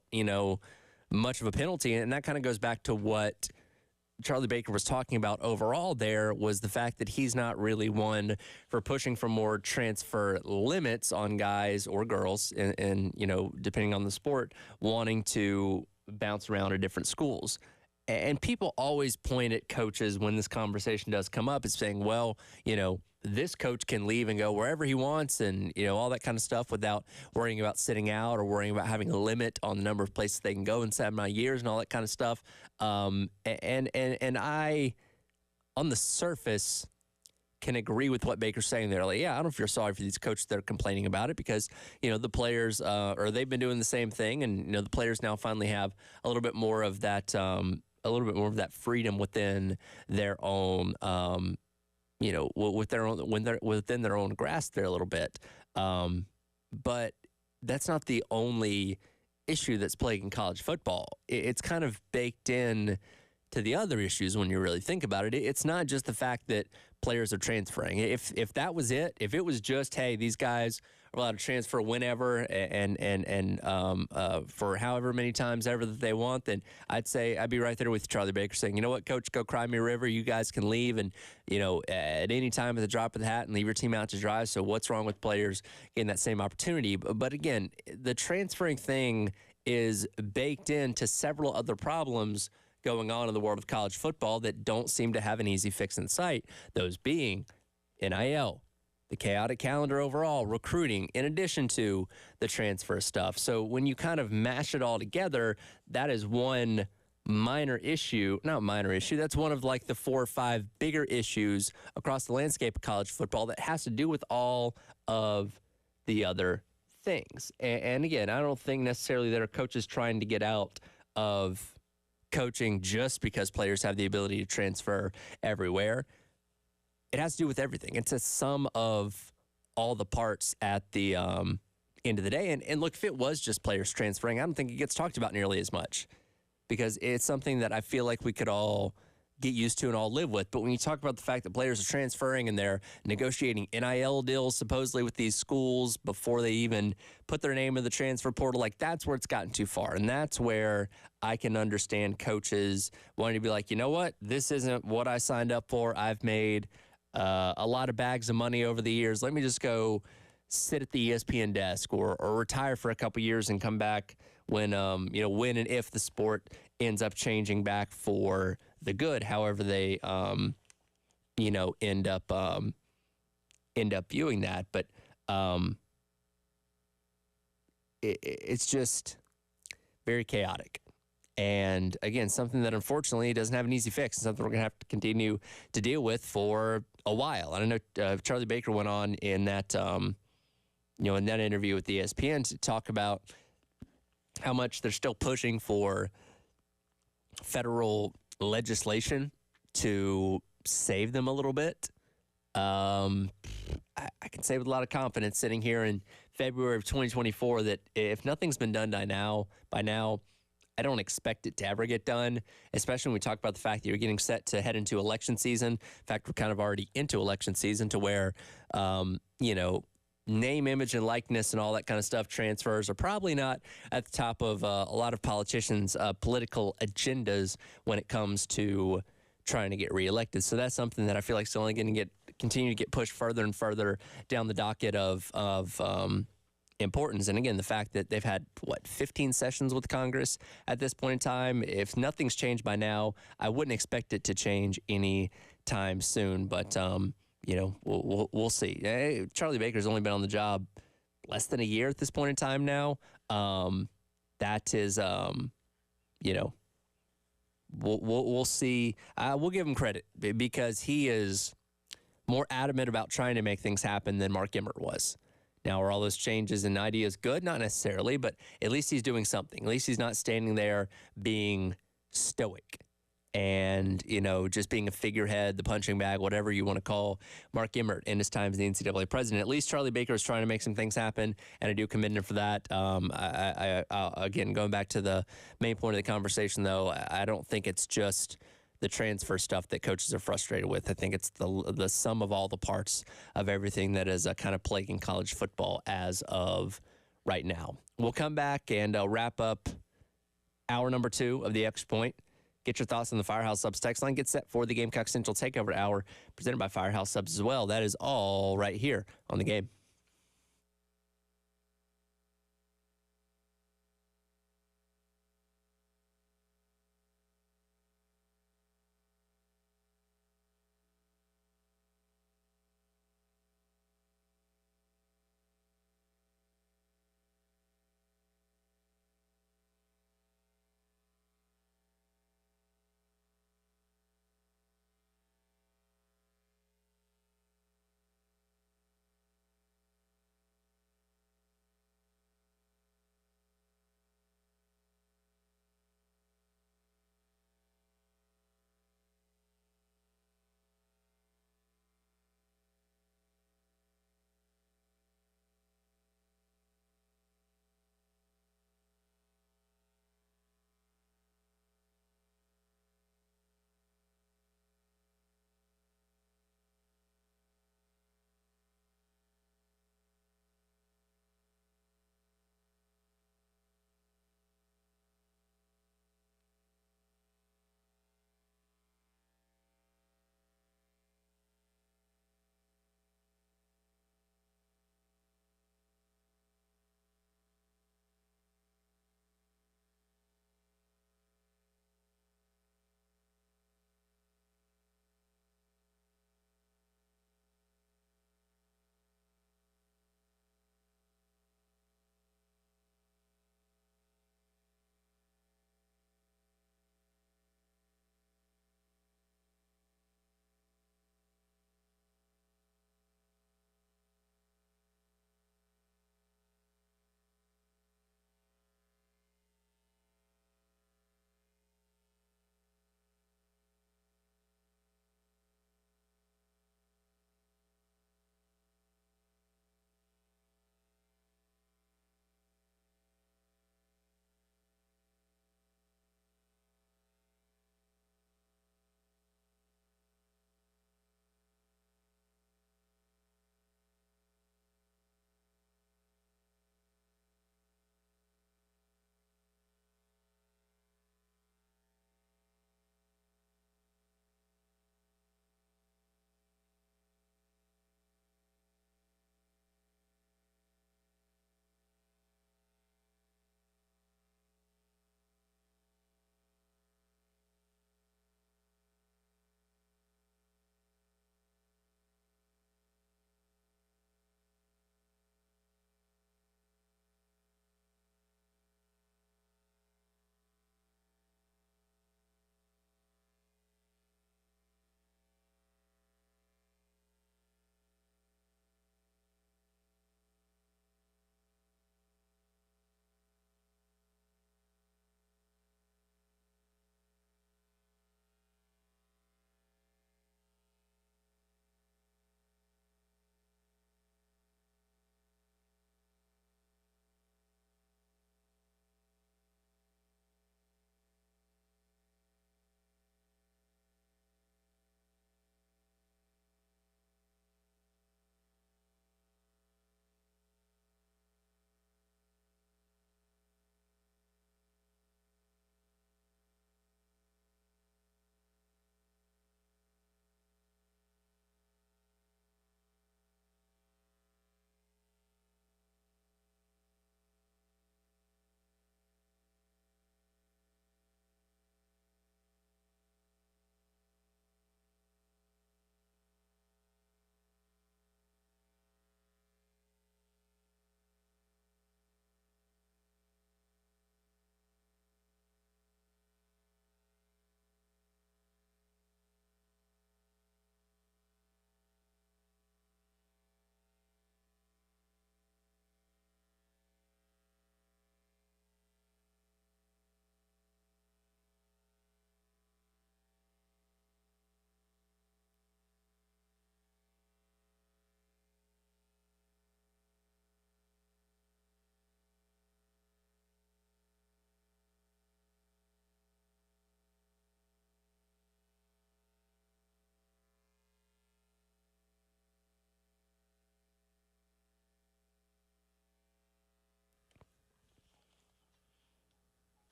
Speaker 1: much of a penalty. And that kind of goes back to what Charlie Baker was talking about overall there, was the fact that he's not really one for pushing for more transfer limits on guys or girls, and depending on the sport, wanting to bounce around to different schools. And people always point at coaches when this conversation does come up, as saying, well, this coach can leave and go wherever he wants, and all that kind of stuff, without worrying about sitting out or worrying about having a limit on the number of places they can go in 7 years and all that kind of stuff. And I, on the surface, can agree with what Baker's saying there. Like, I don't feel sorry for these coaches that are complaining about it, because the players, or they've been doing the same thing, and the players now finally have a little bit more of that, freedom within their own. With their own, when they're within their own grasp there a little bit. But that's not the only issue that's plaguing college football. It's kind of baked in to the other issues when you really think about it. It's not just the fact that players are transferring. If that was it, if it was just, hey, these guys are allowed to transfer whenever and for however many times ever that they want, then I'd say I'd be right there with Charlie Baker saying, you know what, coach, go cry me a river. You guys can leave and, at any time at the drop of the hat and leave your team out to dry. So what's wrong with players getting that same opportunity? But again, the transferring thing is baked into several other problems going on in the world of college football that don't seem to have an easy fix in sight, those being NIL, the chaotic calendar overall, recruiting, in addition to the transfer stuff. So when you kind of mash it all together, that is one minor issue, not minor issue, that's one of like the 4 or 5 bigger issues across the landscape of college football that has to do with all of the other things. And again, I don't think necessarily that our coaches trying to get out of coaching just because players have the ability to transfer everywhere. It has to do with everything. It's a sum of all the parts at the end of the day. And look, if it was just players transferring, I don't think it gets talked about nearly as much because it's something that I feel like we could all get used to and all live with. But when you talk about the fact that players are transferring and they're negotiating NIL deals supposedly with these schools before they even put their name in the transfer portal, like that's where it's gotten too far. And that's where I can understand coaches wanting to be like, you know what, this isn't what I signed up for. I've made a lot of bags of money over the years. Let me just go sit at the ESPN desk or retire for a couple years and come back when, when and if the sport ends up changing back for the good, however they, end up viewing that. But it's just very chaotic. And again, something that unfortunately doesn't have an easy fix. It's something we're going to have to continue to deal with for a while. And I know Charlie Baker went on in that, in that interview with the ESPN to talk about how much they're still pushing for federal legislation to save them a little bit. I can say with a lot of confidence sitting here in February of 2024 that if nothing's been done by now, I don't expect it to ever get done, especially when we talk about the fact that you're getting set to head into election season. In fact, we're kind of already into election season to where, name, image, and likeness and all that kind of stuff transfers are probably not at the top of a lot of politicians' political agendas when it comes to trying to get reelected. So that's something that I feel like is only going to continue to get pushed further and further down the docket of importance. And again, the fact that they've had 15 sessions with Congress at this point in time. If nothing's changed by now, I wouldn't expect it to change any time soon. But we'll see. Charlie Baker's only been on the job less than a year at this point in time now. That is, we'll see. We'll give him credit because he is more adamant about trying to make things happen than Mark Emmert was. Now, are all those changes and ideas good? Not necessarily, but at least he's doing something. At least he's not standing there being stoic and, just being a figurehead, the punching bag, whatever you want to call Mark Emmert in his time as the NCAA president. At least Charlie Baker is trying to make some things happen, and I do commend him for that. Again, going back to the main point of the conversation, though, I don't think it's just the transfer stuff that coaches are frustrated with. I think it's the sum of all the parts of everything that is kind of plaguing college football as of right now. We'll come back and wrap up hour number 2 of the Extra Point. Get your thoughts on the Firehouse Subs text line. Get set for the Gamecock Central Takeover Hour presented by Firehouse Subs as well. That is all right here on The Game.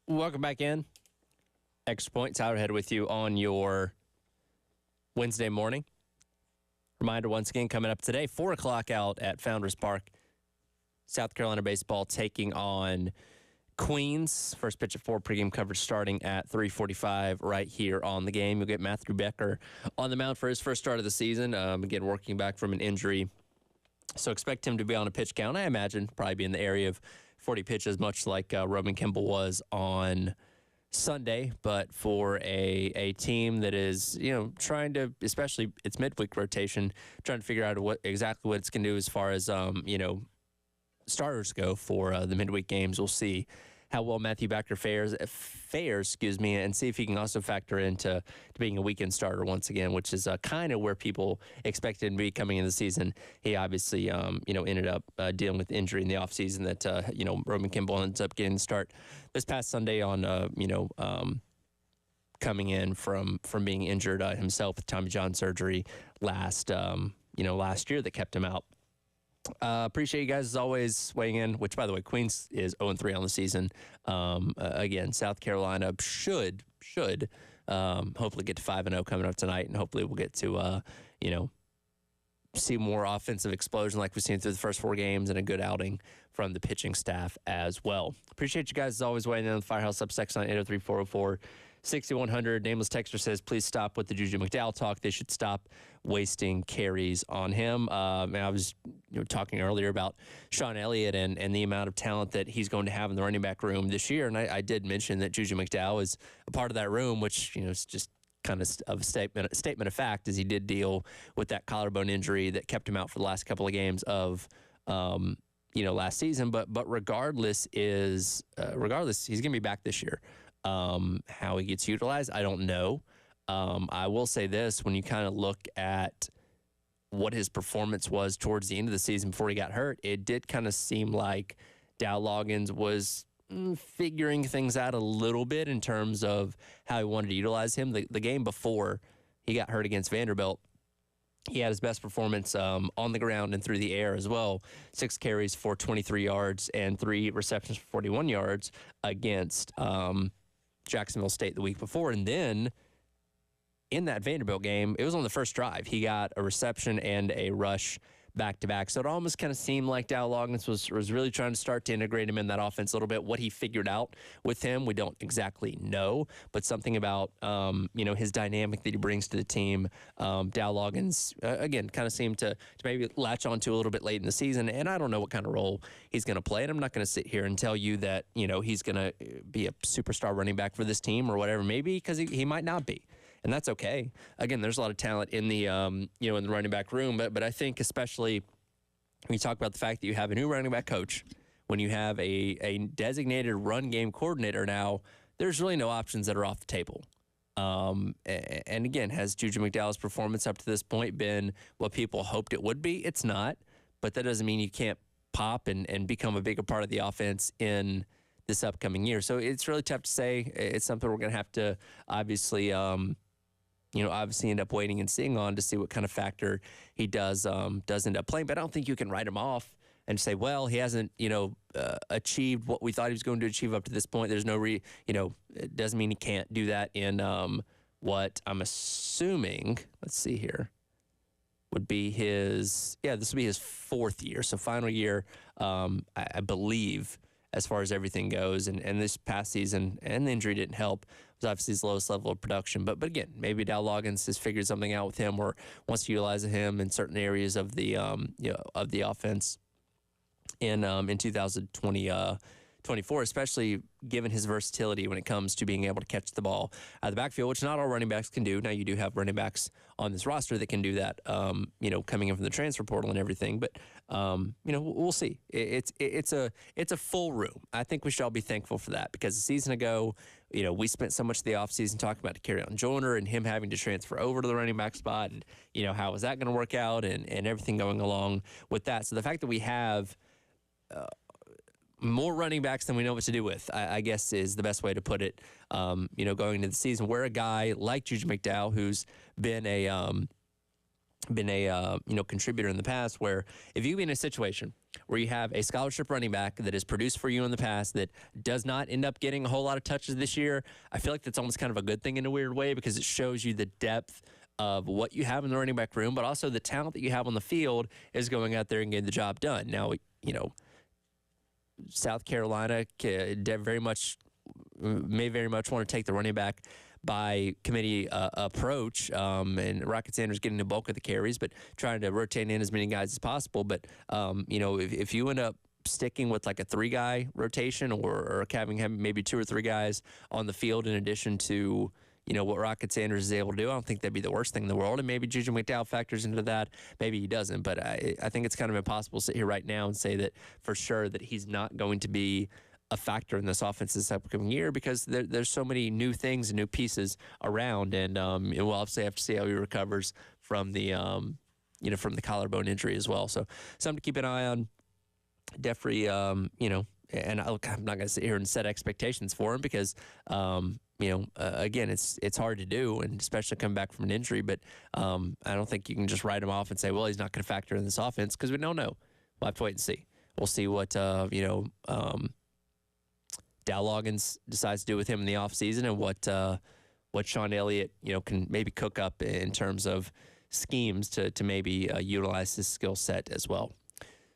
Speaker 1: Welcome back in. Extra Point, Tyler Head with you on your Wednesday morning. Reminder once again, coming up today, 4 o'clock out at Founders Park. South Carolina baseball taking on Queens. First pitch at 4, pregame coverage starting at 3:45 right here on the game. You'll get Matthew Becker on the mound for his first start of the season. Again, working back from an injury. So expect him to be on a pitch count. I imagine probably be in the area of 40 pitches, much like Roman Kimball was on Sunday. But for a team that is, trying to, especially its midweek rotation, trying to figure out exactly what it's going to do as far as, starters go for the midweek games. We'll see how well Matthew Becker fares, and see if he can also factor into being a weekend starter once again, which is kind of where people expected him to be coming into the season. He obviously, ended up dealing with injury in the offseason that, Roman Kimball ends up getting the start this past Sunday on, coming in from being injured himself with Tommy John surgery last year that kept him out. Appreciate you guys as always weighing in, which, by the way, Queens is 0-3 on the season. Again, South Carolina should hopefully get to 5-0 coming up tonight, and hopefully we'll get to, see more offensive explosion like we've seen through the first 4 games and a good outing from the pitching staff as well. Appreciate you guys as always weighing in on the Firehouse Subsex on 803-404-6100. Nameless Texter says, please stop with the Juju McDowell talk. They should stop wasting carries on him. I was talking earlier about Sean Elliott and the amount of talent that he's going to have in the running back room this year. And I did mention that Juju McDowell is a part of that room, which, is just kind of a statement of fact, as he did deal with that collarbone injury that kept him out for the last couple of games of last season. But regardless, he's going to be back this year. How he gets utilized, I don't know. I will say this, when you kind of look at what his performance was towards the end of the season before he got hurt, it did kind of seem like Dow Loggins was figuring things out a little bit in terms of how he wanted to utilize him. The game before he got hurt against Vanderbilt, he had his best performance on the ground and through the air as well. 6 carries for 23 yards and 3 receptions for 41 yards against Jacksonville State the week before. And then in that Vanderbilt game, it was on the first drive. He got a reception and a rush back-to-back. So it almost kind of seemed like Dow Loggins was really trying to start to integrate him in that offense a little bit. What he figured out with him, we don't exactly know, but something about, his dynamic that he brings to the team, Dow Loggins, again, kind of seemed to maybe latch onto a little bit late in the season, and I don't know what kind of role he's going to play, and I'm not going to sit here and tell you that, he's going to be a superstar running back for this team or whatever, maybe, because he might not be. And that's okay. Again, there's a lot of talent in the, in the running back room. But I think especially when you talk about the fact that you have a new running back coach, when you have a designated run game coordinator now, there's really no options that are off the table. And again, has Juju McDowell's performance up to this point been what people hoped it would be? It's not. But that doesn't mean you can't pop and become a bigger part of the offense in this upcoming year. So it's really tough to say. It's something we're going to have to obviously end up waiting and seeing on to see what kind of factor he does end up playing. But I don't think you can write him off and say, well, he hasn't, achieved what we thought he was going to achieve up to this point. There's no it doesn't mean he can't do that in what I'm assuming, let's see here, would be this will be his 4th year. So final year, I believe, as far as everything goes. And this past season, and the injury didn't help, was obviously his lowest level of production. But again, maybe Dow Loggins has figured something out with him or wants to utilize him in certain areas of the of the offense in 2024, especially given his versatility when it comes to being able to catch the ball out of the backfield, which not all running backs can do. Now, you do have running backs on this roster that can do that, coming in from the transfer portal and everything. But, we'll see. It's a full room. I think we should all be thankful for that, because a season ago, we spent so much of the offseason talking about Dakereon Joyner and him having to transfer over to the running back spot, and, how is that going to work out and everything going along with that. So the fact that we have more running backs than we know what to do with, I guess, is the best way to put it. Going into the season, where a guy like Juju McDowell, who's been a been a contributor in the past, where if you be in a situation where you have a scholarship running back that has produced for you in the past that does not end up getting a whole lot of touches this year, I feel like that's almost kind of a good thing in a weird way, because it shows you the depth of what you have in the running back room, but also the talent that you have on the field is going out there and getting the job done. Now, South Carolina may very much want to take the running back by committee approach, and Rocket Sanders getting the bulk of the carries, but trying to rotate in as many guys as possible. But, if you end up sticking with like a 3-guy rotation or having maybe 2 or 3 guys on the field in addition to, what Rocket Sanders is able to do, I don't think that'd be the worst thing in the world. And maybe Juju McDowell factors into that. Maybe he doesn't. But I think it's kind of impossible to sit here right now and say that for sure that he's not going to be a factor in this offense this upcoming year, because there's so many new things and new pieces around. And we'll obviously have to see how he recovers from the, from the collarbone injury as well. So something to keep an eye on. Definitely, and I'm not going to sit here and set expectations for him, because, again, it's hard to do, and especially coming back from an injury. But I don't think you can just write him off and say, well, he's not going to factor in this offense, because we don't know. We'll have to wait and see. We'll see what, Dow Loggins decides to do with him in the offseason, and what Sean Elliott, can maybe cook up in terms of schemes to maybe utilize his skill set as well.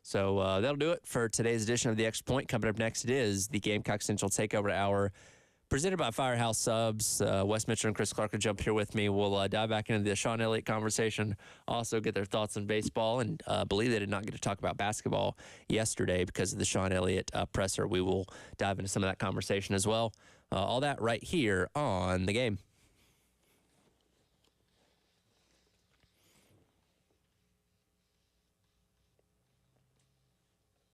Speaker 1: So that'll do it for today's edition of The Extra Point. Coming up next, it is the Gamecock Central Takeover Hour, presented by Firehouse Subs. Wes Mitchell and Chris Clark will jump here with me. We'll dive back into the Sean Elliott conversation, also get their thoughts on baseball, and believe they did not get to talk about basketball yesterday because of the Sean Elliott presser. We will dive into some of that conversation as well. All that right here on The Game.